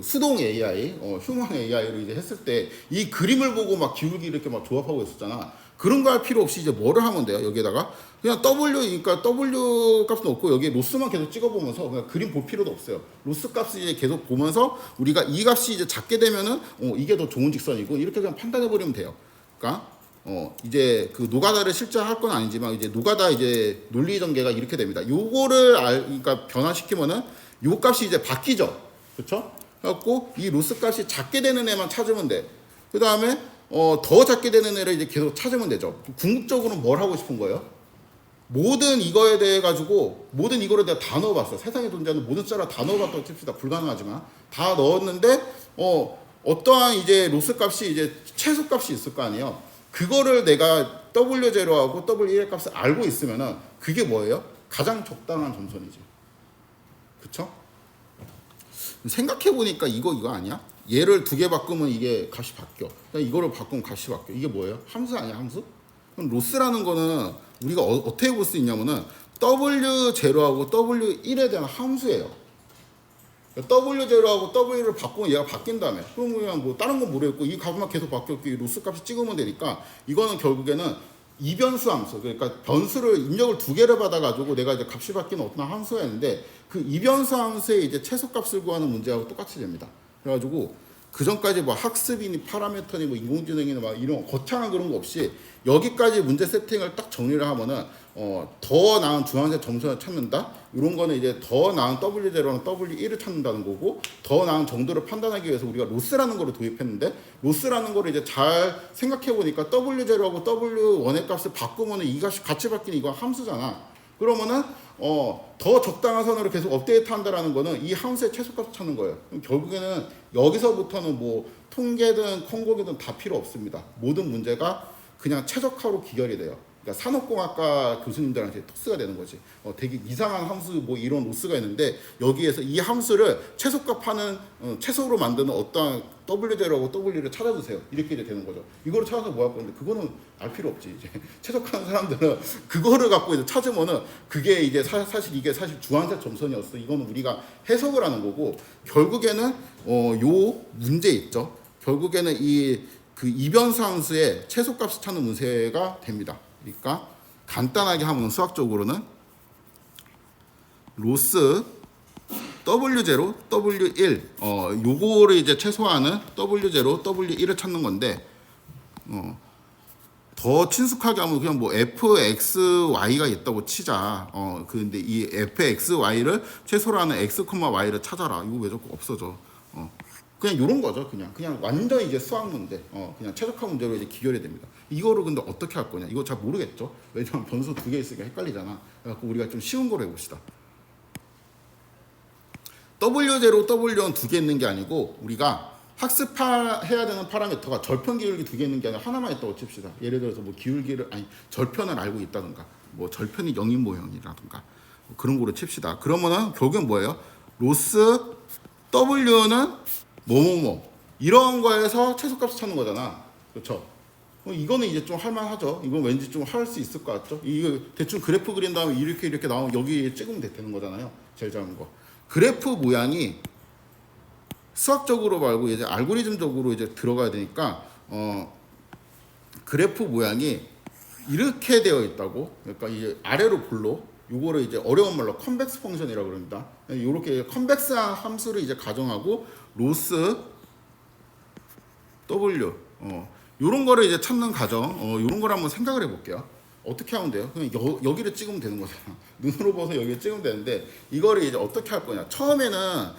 수동 AI, 휴먼 AI로 이제 했을 때 이 그림을 보고 막 기울기 이렇게 막 조합하고 있었잖아. 그런 거 할 필요 없이 이제 뭐를 하면 돼요? 여기에다가 그냥 그러니까 W 값은 없고 여기 로스만 계속 찍어보면서 그냥 그림 볼 필요도 없어요. 로스 값을 이제 계속 보면서 우리가 이 값이 이제 작게 되면은 이게 더 좋은 직선이고 이렇게 그냥 판단해 버리면 돼요. 그러니까 이제 그 노가다를 실제 할 건 아니지만 이제 노가다 이제 논리 전개가 이렇게 됩니다. 요거를 그러니까 변화시키면은 요 값이 이제 바뀌죠. 그렇죠? 그래갖고 이 로스 값이 작게 되는 애만 찾으면 돼. 그 다음에 더 작게 되는 애를 이제 계속 찾으면 되죠. 궁극적으로는 뭘 하고 싶은 거예요? 모든 이거에 대해 가지고 모든 이거를 내가 다 넣어봤어. 세상에 존재하는 모든 숫자를 다 넣어봤다고 칩시다. 불가능하지만 다 넣었는데 어떠한 이제 로스 값이 이제 최소 값이 있을 거 아니에요. 그거를 내가 W0하고 W1의 값을 알고 있으면은 그게 뭐예요? 가장 적당한 점선이지. 그쵸? 생각해보니까 이거 아니야? 얘를 두 개 바꾸면 이게 값이 바뀌어. 이거를 바꾸면 값이 바뀌어. 이게 뭐예요? 함수 아니야, 함수? 그럼 로스라는 거는 우리가 어떻게 볼 수 있냐면은 W0하고 W1에 대한 함수예요. W0하고 W1을 바꾸면 얘가 바뀐다며. 그럼 그냥 뭐 다른 건 모르겠고 이 값만 계속 바뀌었고 이 로스 값이 찍으면 되니까 이거는 결국에는 이변수 함수. 그러니까 변수를 입력을 두 개를 받아가지고 내가 이제 값이 바뀌는 어떤 함수였는데 그 이변수 함수의 이제 최소값을 구하는 문제하고 똑같이 됩니다. 그래가지고 그 전까지 뭐 학습이니 파라미터니 뭐 인공지능이니 막 이런 거창한 그런 거 없이 여기까지 문제 세팅을 딱 정리를 하면은 더 나은 주황색 점수를 찾는다. 이런 거는 이제 더 나은 W0랑 W1을 찾는다는 거고 더 나은 정도를 판단하기 위해서 우리가 로스라는 거를 도입했는데 로스라는 거를 이제 잘 생각해 보니까 W0하고 W1의 값을 바꾸면은 이 값이 같이 바뀌는 이거 함수잖아. 그러면은 더 적당한 선으로 계속 업데이트 한다라는 거는 이 함수의 최소값을 찾는 거예요. 그럼 결국에는 여기서부터는 뭐 통계든 콩고기든 다 필요 없습니다. 모든 문제가 그냥 최적화로 기결이 돼요. 그러니까 산업공학과 교수님들한테 토스가 되는 거지. 되게 이상한 함수 뭐 이런 로스가 있는데 여기에서 이 함수를 최소값하는 최소로 만드는 어떠한 W0하고 W1을 찾아주세요. 이렇게 이제 되는 거죠. 이거를 찾아서 뭐 할 건데 그거는 알 필요 없지. 이제 최적화하는 사람들은 그거를 갖고 이제 찾으면은 그게 이제 사실 이게 사실 주황색 점선이었어. 이거는 우리가 해석을 하는 거고 결국에는 요 문제 있죠. 결국에는 그 이변수 함수의 최소값을 찾는 문제가 됩니다. 그러니까 간단하게 하면 수학적으로는 로스 W0, W1 요거를 이제 최소화하는 W0, W1을 찾는 건데 더 친숙하게 하면 그냥 뭐 fxy가 있다고 치자. 근데 이 fxy를 최소로 하는 x, y를 찾아라. 이거 왜 자꾸 없어져? 그냥 이런 거죠. 그냥 완전 이제 수학 문제, 그냥 최적화 문제로 이제 기결이 됩니다. 이거를 근데 어떻게 할 거냐? 이거 잘 모르겠죠. 왜냐면 변수 두 개 있으니까 헷갈리잖아. 그래서 우리가 좀 쉬운 거로 해봅시다. W0, W1 두 개 있는 게 아니고 우리가 학습해야 되는 파라미터가 절편 기울기 두 개 있는 게 아니라 하나만 있다고 칩시다. 예를 들어서 뭐 절편을 알고 있다든가, 뭐 절편이 영인 모형이라든가 뭐 그런 거로 칩시다. 그러면은 결국은 뭐예요? 로스 W는 뭐뭐뭐 이런 거에서 최소값을 찾는 거잖아. 그렇죠? 이거는 이제 좀 할만하죠. 이건 왠지 좀 할 수 있을 것 같죠? 이거 대충 그래프 그린 다음에 이렇게 나오면 여기 찍으면 되는 거잖아요. 제일 작은 거. 그래프 모양이 수학적으로 말고 이제 알고리즘적으로 이제 들어가야 되니까 그래프 모양이 이렇게 되어 있다고. 그러니까 이제 아래로 볼로 요거를 이제 어려운 말로 컨벡스 펑션이라고 그럽니다. 이렇게 컨벡스한 함수를 이제 가정하고 로스 W 요런 거를 이제 찾는 과정 요런 걸 한번 생각을 해볼게요. 어떻게 하면 돼요? 그냥 여기를 찍으면 되는 거잖아. 눈으로 봐서 여기를 찍으면 되는데 이거를 이제 어떻게 할 거냐? 처음에는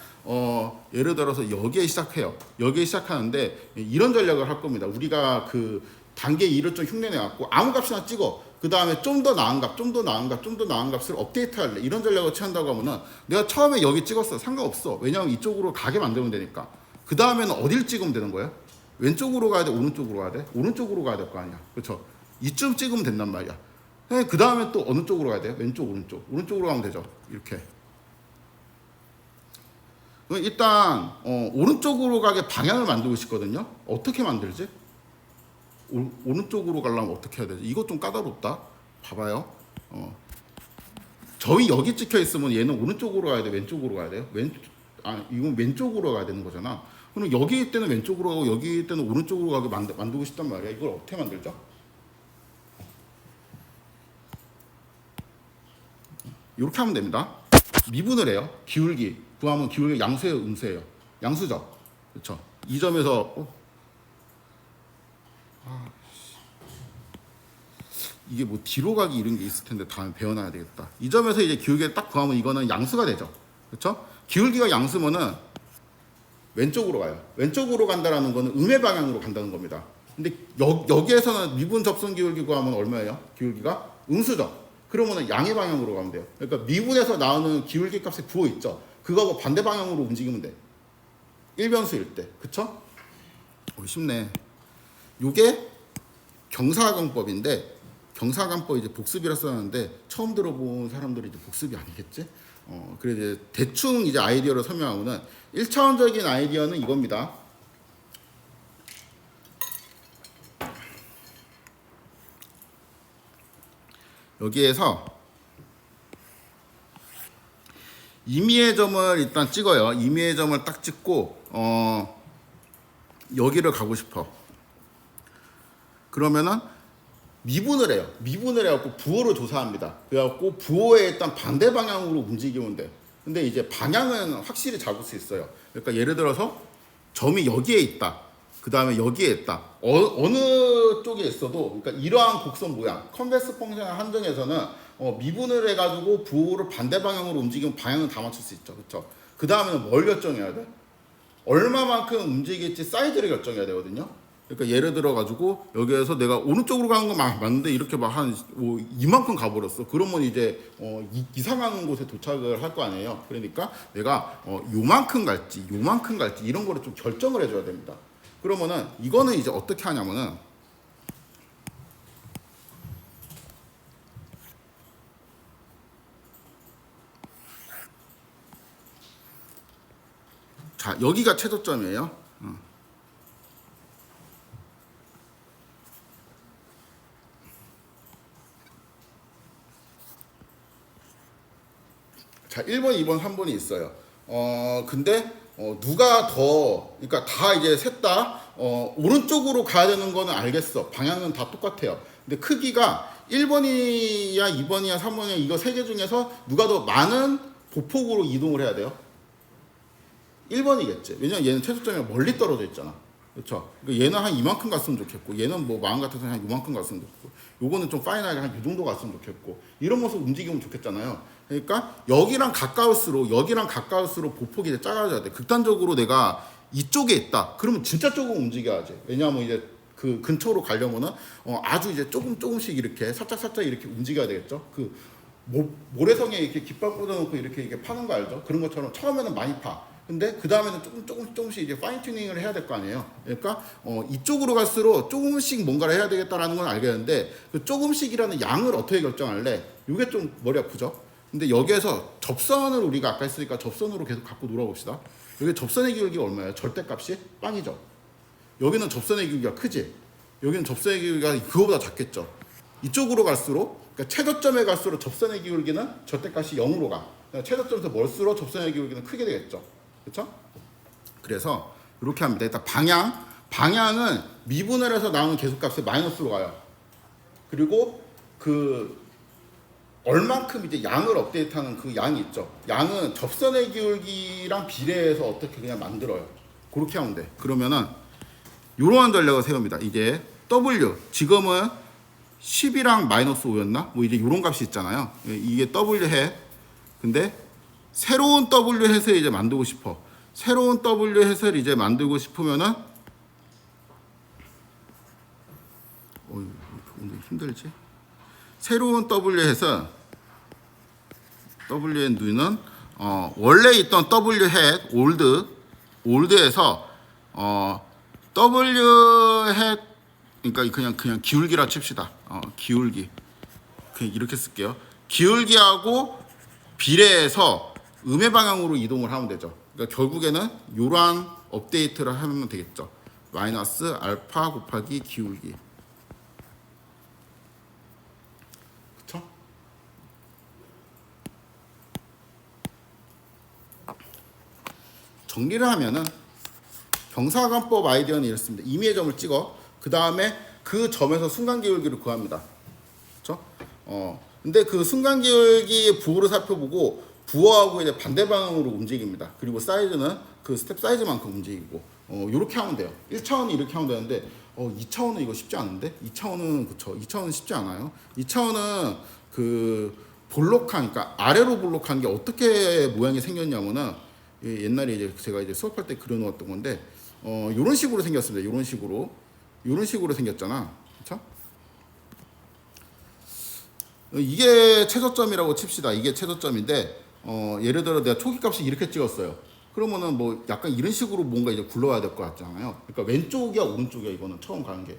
예를 들어서 여기에 시작해요. 여기에 시작하는데 이런 전략을 할 겁니다. 우리가 그 단계 2를 좀 흉내내 갖고 아무 값이나 찍어. 그 다음에 좀 더 나은 값, 좀 더 나은 값, 좀 더 나은 값을 업데이트 할래. 이런 전략을 취한다고 하면은 내가 처음에 여기 찍었어. 상관없어. 왜냐하면 이쪽으로 가게 만들면 되니까. 그 다음에는 어딜 찍으면 되는 거예요? 왼쪽으로 가야 돼? 오른쪽으로 가야 돼? 오른쪽으로 가야 될 거 아니야. 그렇죠? 이쯤 찍으면 된단 말이야. 그 다음에 또 어느 쪽으로 가야 돼요? 왼쪽, 오른쪽. 오른쪽으로 가면 되죠. 이렇게. 일단 오른쪽으로 가게 방향을 만들고 싶거든요. 어떻게 만들지? 오른쪽으로 가려면 어떻게 해야 되지? 이거 좀 까다롭다. 봐봐요. 저희 여기 찍혀 있으면 얘는 오른쪽으로 가야 돼, 왼쪽으로 가야 돼요? 이건 왼쪽으로 가야 되는 거잖아. 그럼 여기 있을 때는 왼쪽으로 가고 여기 있을 때는 오른쪽으로 가게 만들고 싶단 말이야. 이걸 어떻게 만들죠? 이렇게 하면 됩니다. 미분을 해요. 기울기 구하면 기울기 양수예요, 음수예요? 양수죠. 그렇죠. 이 점에서 이게 뭐 뒤로 가기 이런 게 있을 텐데 다음에 배워놔야 되겠다. 이 점에서 이제 기울기를 딱 구하면 이거는 양수가 되죠. 그렇죠? 기울기가 양수면은 왼쪽으로 가요. 왼쪽으로 간다라는 거는 음의 방향으로 간다는 겁니다. 근데 여기에서는 미분 접선 기울기 구하면 얼마예요? 기울기가 음수죠. 그러면은 양의 방향으로 가면 돼요. 그러니까 미분에서 나오는 기울기 값에 부호 있죠. 그거하고 반대 방향으로 움직이면 돼. 1변수일 때. 그쵸? 쉽네. 요게 경사관법인데 경사관법 이제 복습이라 써놨는데 처음 들어본 사람들이 이제 복습이 아니겠지? 그래 이제 대충 이제 아이디어를 설명하면은 1차원적인 아이디어는 이겁니다. 여기에서 임의의 점을 일단 찍어요. 임의의 점을 딱 찍고 여기를 가고 싶어. 그러면은 미분을 해요. 미분을 해갖고 부호를 조사합니다. 그래갖고 부호에 일단 반대 방향으로 움직이면 돼. 근데 이제 방향은 확실히 잡을 수 있어요. 그러니까 예를 들어서 점이 여기에 있다. 그 다음에 여기에 있다. 어느 쪽에 있어도 그러니까 이러한 곡선 모양 컨베스 펑션을 한정해서는 미분을 해가지고 부호를 반대 방향으로 움직이면 방향은 다 맞출 수 있죠. 그렇죠? 그 다음에는 뭘 결정해야 돼? 얼마만큼 움직일지 사이즈를 결정해야 되거든요. 그러니까 예를 들어 가지고 여기에서 내가 오른쪽으로 가는 건 맞는데 이렇게 막 한 이만큼 가버렸어. 그러면 이제 이상한 곳에 도착을 할 거 아니에요. 그러니까 내가 요만큼 갈지 이런 거를 좀 결정을 해줘야 됩니다. 그러면은 이거는 이제 어떻게 하냐면은 자 여기가 최저점이에요. 자, 1번, 2번, 3번이 있어요. 근데 누가 더 그러니까 다 이제 셋 다 오른쪽으로 가야 되는 거는 알겠어. 방향은 다 똑같아요. 근데 크기가 1번이야, 2번이야, 3번이야 이거 세 개 중에서 누가 더 많은 보폭으로 이동을 해야 돼요? 1번이겠지. 왜냐면 얘는 최저점이 멀리 떨어져 있잖아. 그렇죠? 얘는 한 이만큼 갔으면 좋겠고 얘는 뭐 마음 같아서 한 이만큼 갔으면 좋겠고 요거는 좀 파이널하게 한 이 정도 갔으면 좋겠고 이런 모습 움직이면 좋겠잖아요. 그러니까 여기랑 가까울수록 보폭이 이제 작아져야 돼. 극단적으로 내가 이쪽에 있다. 그러면 진짜 조금 움직여야지. 왜냐하면 이제 그 근처로 가려면은 아주 이제 조금씩 이렇게 살짝 이렇게 움직여야 되겠죠. 그 모래성에 이렇게 깃발 꽂아놓고 이렇게 파는 거 알죠? 그런 것처럼 처음에는 많이 파. 근데 그 다음에는 조금씩 이제 파인 튜닝을 해야 될 거 아니에요. 그러니까 이쪽으로 갈수록 조금씩 뭔가를 해야 되겠다라는 건 알겠는데 그 조금씩이라는 양을 어떻게 결정할래? 이게 좀 머리 아프죠. 근데 여기에서 접선을 우리가 아까 했으니까 접선으로 계속 갖고 놀아봅시다. 여기 접선의 기울기가 얼마예요? 절대값이 빵이죠. 여기는 접선의 기울기가 크지. 여기는 접선의 기울기가 그거보다 작겠죠. 이쪽으로 갈수록 그러니까 최저점에 갈수록 접선의 기울기는 절대값이 0으로 가. 그러니까 최저점에서 멀수록 접선의 기울기는 크게 되겠죠. 그렇죠? 그래서 이렇게 합니다. 일단 방향은 미분을 해서 나오는 계속값의 마이너스로 가요. 그리고 그 얼만큼 이제 양을 업데이트하는 그 양이 있죠. 양은 접선의 기울기랑 비례해서 어떻게 그냥 만들어요. 그렇게 하면 돼. 그러면은 이러한 전략을 세웁니다. 이게 W 지금은 10이랑 마이너스 5였나? 뭐 이제 이런 값이 있잖아요. 이게 W 해. 근데 새로운 W 햇을 이제 만들고 싶어. 새로운 W 햇을 이제 만들고 싶으면은 오늘 힘들지? 새로운 W 햇은 W의 누는 원래 있던 W 햇 올드에서 W 햇 그러니까 그냥 기울기라 칩시다. 기울기 그냥 이렇게 쓸게요. 기울기하고 비례해서 음의 방향으로 이동을 하면 되죠. 그러니까 결국에는 이러한 업데이트를 하면 되겠죠. 마이너스 알파 곱하기 기울기. 그쵸? 정리를 하면은 경사관법 아이디어는 이렇습니다. 임의의 점을 찍어 그 다음에 그 점에서 순간기울기를 구합니다. 그렇죠? 근데 그 순간기울기의 부호를 살펴보고 부호하고 이제 반대 방향으로 움직입니다. 그리고 사이즈는 그 스텝 사이즈만큼 움직이고 이렇게 하면 돼요. 1차원이 이렇게 하면 되는데 2차원은 이거 쉽지 않은데 2차원은 그쵸 2차원은 쉽지 않아요. 2차원은 그 볼록한 그러니까 아래로 볼록한 게 어떻게 모양이 생겼냐면은 옛날에 이제 제가 이제 수업할 때 그려놓았던 건데 이런 식으로 생겼습니다. 이런 식으로 생겼잖아. 그렇죠? 이게 최저점이라고 칩시다. 이게 최저점인데 예를 들어 내가 초기값이 이렇게 찍었어요. 그러면은 뭐 약간 이런 식으로 뭔가 이제 굴러야 될 것 같잖아요. 그러니까 왼쪽이야 오른쪽이야 이거는 처음 가는 게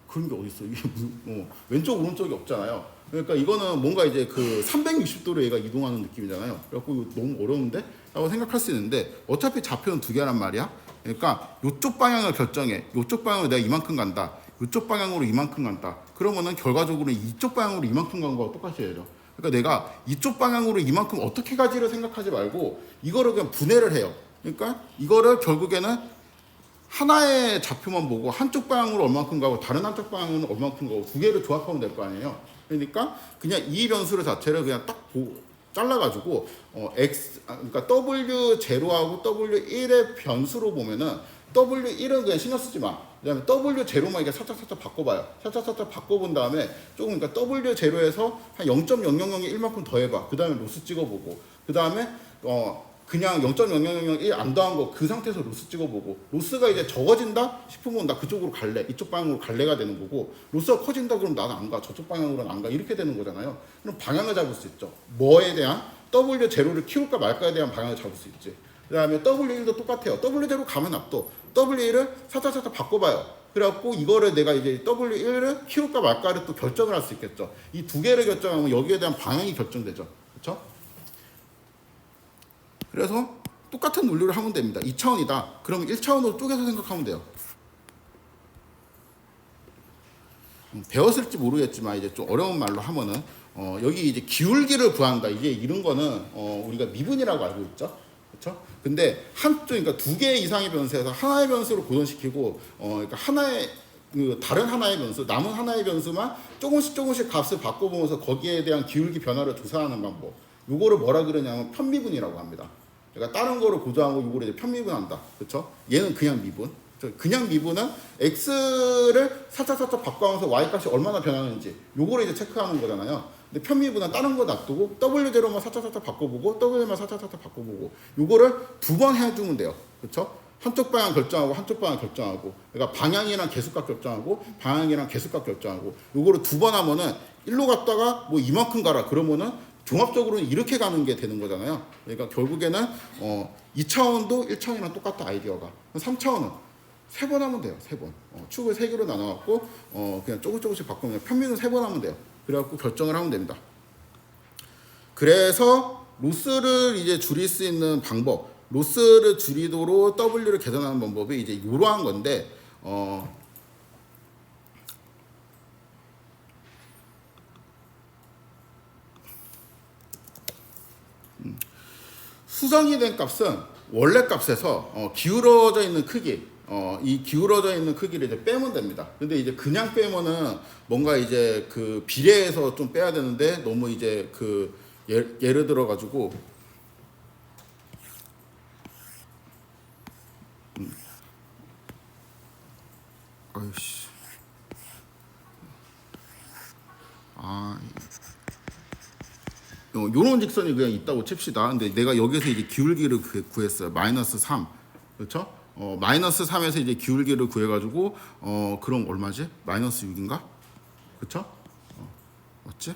그런 게 어디 있어? 이게 왼쪽 오른쪽이 없잖아요. 그러니까 이거는 뭔가 이제 그 360도로 얘가 이동하는 느낌이잖아요. 그래갖고 이거 너무 어려운데? 라고 생각할 수 있는데 어차피 좌표는 두 개란 말이야. 그러니까 이쪽 방향을 결정해. 이쪽 방향으로 내가 이만큼 간다. 이쪽 방향으로 이만큼 간다. 그러면은 결과적으로 이쪽 방향으로 이만큼 간 거와 똑같이 해야죠. 그러니까 내가 이쪽 방향으로 이만큼 어떻게 가지를 생각하지 말고 이거를 그냥 분해를 해요. 그러니까 이거를 결국에는 하나의 좌표만 보고 한쪽 방향으로 얼만큼 가고 다른 한쪽 방향으로 얼만큼 가고 두 개를 조합하면 될 거 아니에요. 그러니까 그냥 이 변수를 자체를 그냥 딱 잘라가지고 그러니까 W0하고 W1의 변수로 보면은 W1은 그냥 신경 쓰지 마. 그다음에 W0만 이렇게 살짝 바꿔봐요. 살짝 바꿔본 다음에 조금 그러니까 W0에서 한 0.0001만큼 더해봐. 그 다음에 로스 찍어보고 그 다음에 그냥 0.0001 안 더한 거 그 상태에서 로스 찍어보고 로스가 이제 적어진다 싶으면 나 그쪽으로 갈래 이쪽 방향으로 갈래가 되는 거고 로스가 커진다 그러면 나는 안 가 저쪽 방향으로는 안 가 이렇게 되는 거잖아요. 그럼 방향을 잡을 수 있죠. 뭐에 대한 W0를 키울까 말까에 대한 방향을 잡을 수 있지. 그 다음에 W1도 똑같아요. W0 가면 납도 W1을 살짝 바꿔봐요. 그래갖고 이거를 내가 이제 W1을 키울까 말까를 또 결정을 할 수 있겠죠. 이 두 개를 결정하면 여기에 대한 방향이 결정되죠. 그렇죠? 그래서 똑같은 논리를 하면 됩니다. 2차원이다. 그럼 1차원으로 쪼개서 생각하면 돼요. 배웠을지 모르겠지만 이제 좀 어려운 말로 하면은 여기 이제 기울기를 구한다. 이게 이런 거는 우리가 미분이라고 알고 있죠. 그렇죠? 근데 그러니까 두 개 이상의 변수에서 하나의 변수로 고정시키고 그러니까 다른 하나의 변수, 남은 하나의 변수만 조금씩 값을 바꿔보면서 거기에 대한 기울기 변화를 조사하는 방법. 요거를 뭐라 그러냐면 편미분이라고 합니다. 그러니까 다른 거를 고정하고 요거를 이제 편미분한다. 그렇죠? 얘는 그냥 미분. 그냥 미분은 x를 살짝 바꿔가면서 y 값이 얼마나 변하는지 요거를 이제 체크하는 거잖아요. 근데 편미분은 다른 거 놔두고 w0만 살짝 바꿔보고 w만 살짝 바꿔보고 요거를 두 번 해주면 돼요. 그렇죠? 한쪽 방향 결정하고 한쪽 방향 결정하고 그러니까 방향이랑 개수값 결정하고 방향이랑 개수값 결정하고 요거를 두 번 하면은 1로 갔다가 뭐 이만큼 가라 그러면은 종합적으로는 이렇게 가는 게 되는 거잖아요. 그러니까 결국에는 2차원도 1차원이랑 똑같다 아이디어가. 3차원은 3번 하면 돼요. 3번. 축을 3개로 나눠갖고 그냥 조금씩 바꾸면 편미는 3번 하면 돼요. 그래갖고 결정을 하면 됩니다. 그래서 로스를 이제 줄일 수 있는 방법, 로스를 줄이도록 W를 계산하는 방법이 이제 이러한 건데 수정이 된 값은 원래 값에서 기울어져 있는 크기, 이 기울어져 있는 크기를 이제 빼면 됩니다. 근데 이제 그냥 빼면은 뭔가 이제 그 비례해서 좀 빼야 되는데 너무 이제 그 예를 들어 가지고 아이씨. 요런 직선이 그냥 있다고 칩시다. 근데 내가 여기서 이제 기울기를 구했어요. 마이너스 3. 그렇죠? 마이너스 3에서 이제 기울기를 구해가지고, 그럼 얼마지? 마이너스 6인가? 그렇죠? 맞지?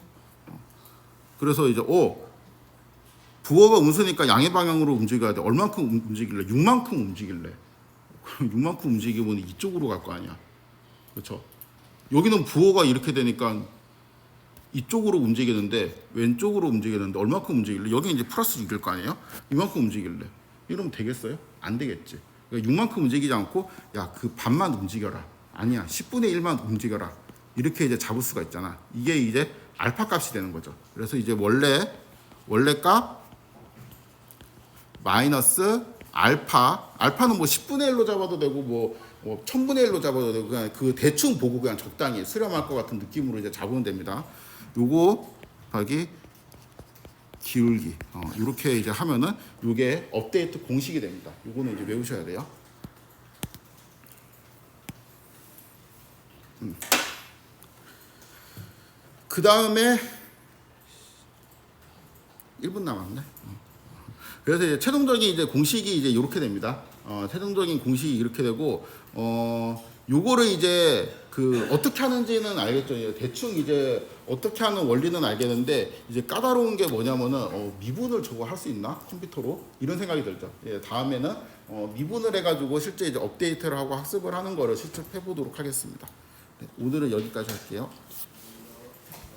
그래서 이제, 부호가 음수니까 양의 방향으로 움직여야 돼. 얼만큼 움직일래? 6만큼 움직일래. 그럼 6만큼 움직이면 이쪽으로 갈 거 아니야. 그렇죠? 여기는 부호가 이렇게 되니까 이쪽으로 움직이는데 왼쪽으로 움직이는데 얼마큼 움직일래? 여기 이제 플러스 6일 거 아니에요? 이만큼 움직일래. 이러면 되겠어요? 안 되겠지. 그러니까 6만큼 움직이지 않고 야 그 반만 움직여라. 아니야 10분의 1만 움직여라. 이렇게 이제 잡을 수가 있잖아. 이게 이제 알파 값이 되는 거죠. 그래서 이제 원래 값 마이너스 알파는 뭐 10분의 1로 잡아도 되고 뭐 1000분의 1로 잡아도 되고 그냥 그 대충 보고 그냥 적당히 수렴할 것 같은 느낌으로 이제 잡으면 됩니다. 요거 곱하기 기울기 이렇게 이제 하면은 요게 업데이트 공식이 됩니다. 요거는 이제 외우셔야 돼요. 그 다음에 1분 남았네. 그래서 이제 최종적인 이제 공식이 이제 이렇게 됩니다. 최종적인 공식이 이렇게 되고 요거를 이제 그 어떻게 하는지는 알겠죠. 대충 이제 어떻게 하는 원리는 알겠는데 이제 까다로운 게 뭐냐면은 미분을 저거 할 수 있나 컴퓨터로 이런 생각이 들죠. 다음에는 미분을 해가지고 실제 이제 업데이트를 하고 학습을 하는 거를 실습해 보도록 하겠습니다. 네, 오늘은 여기까지 할게요.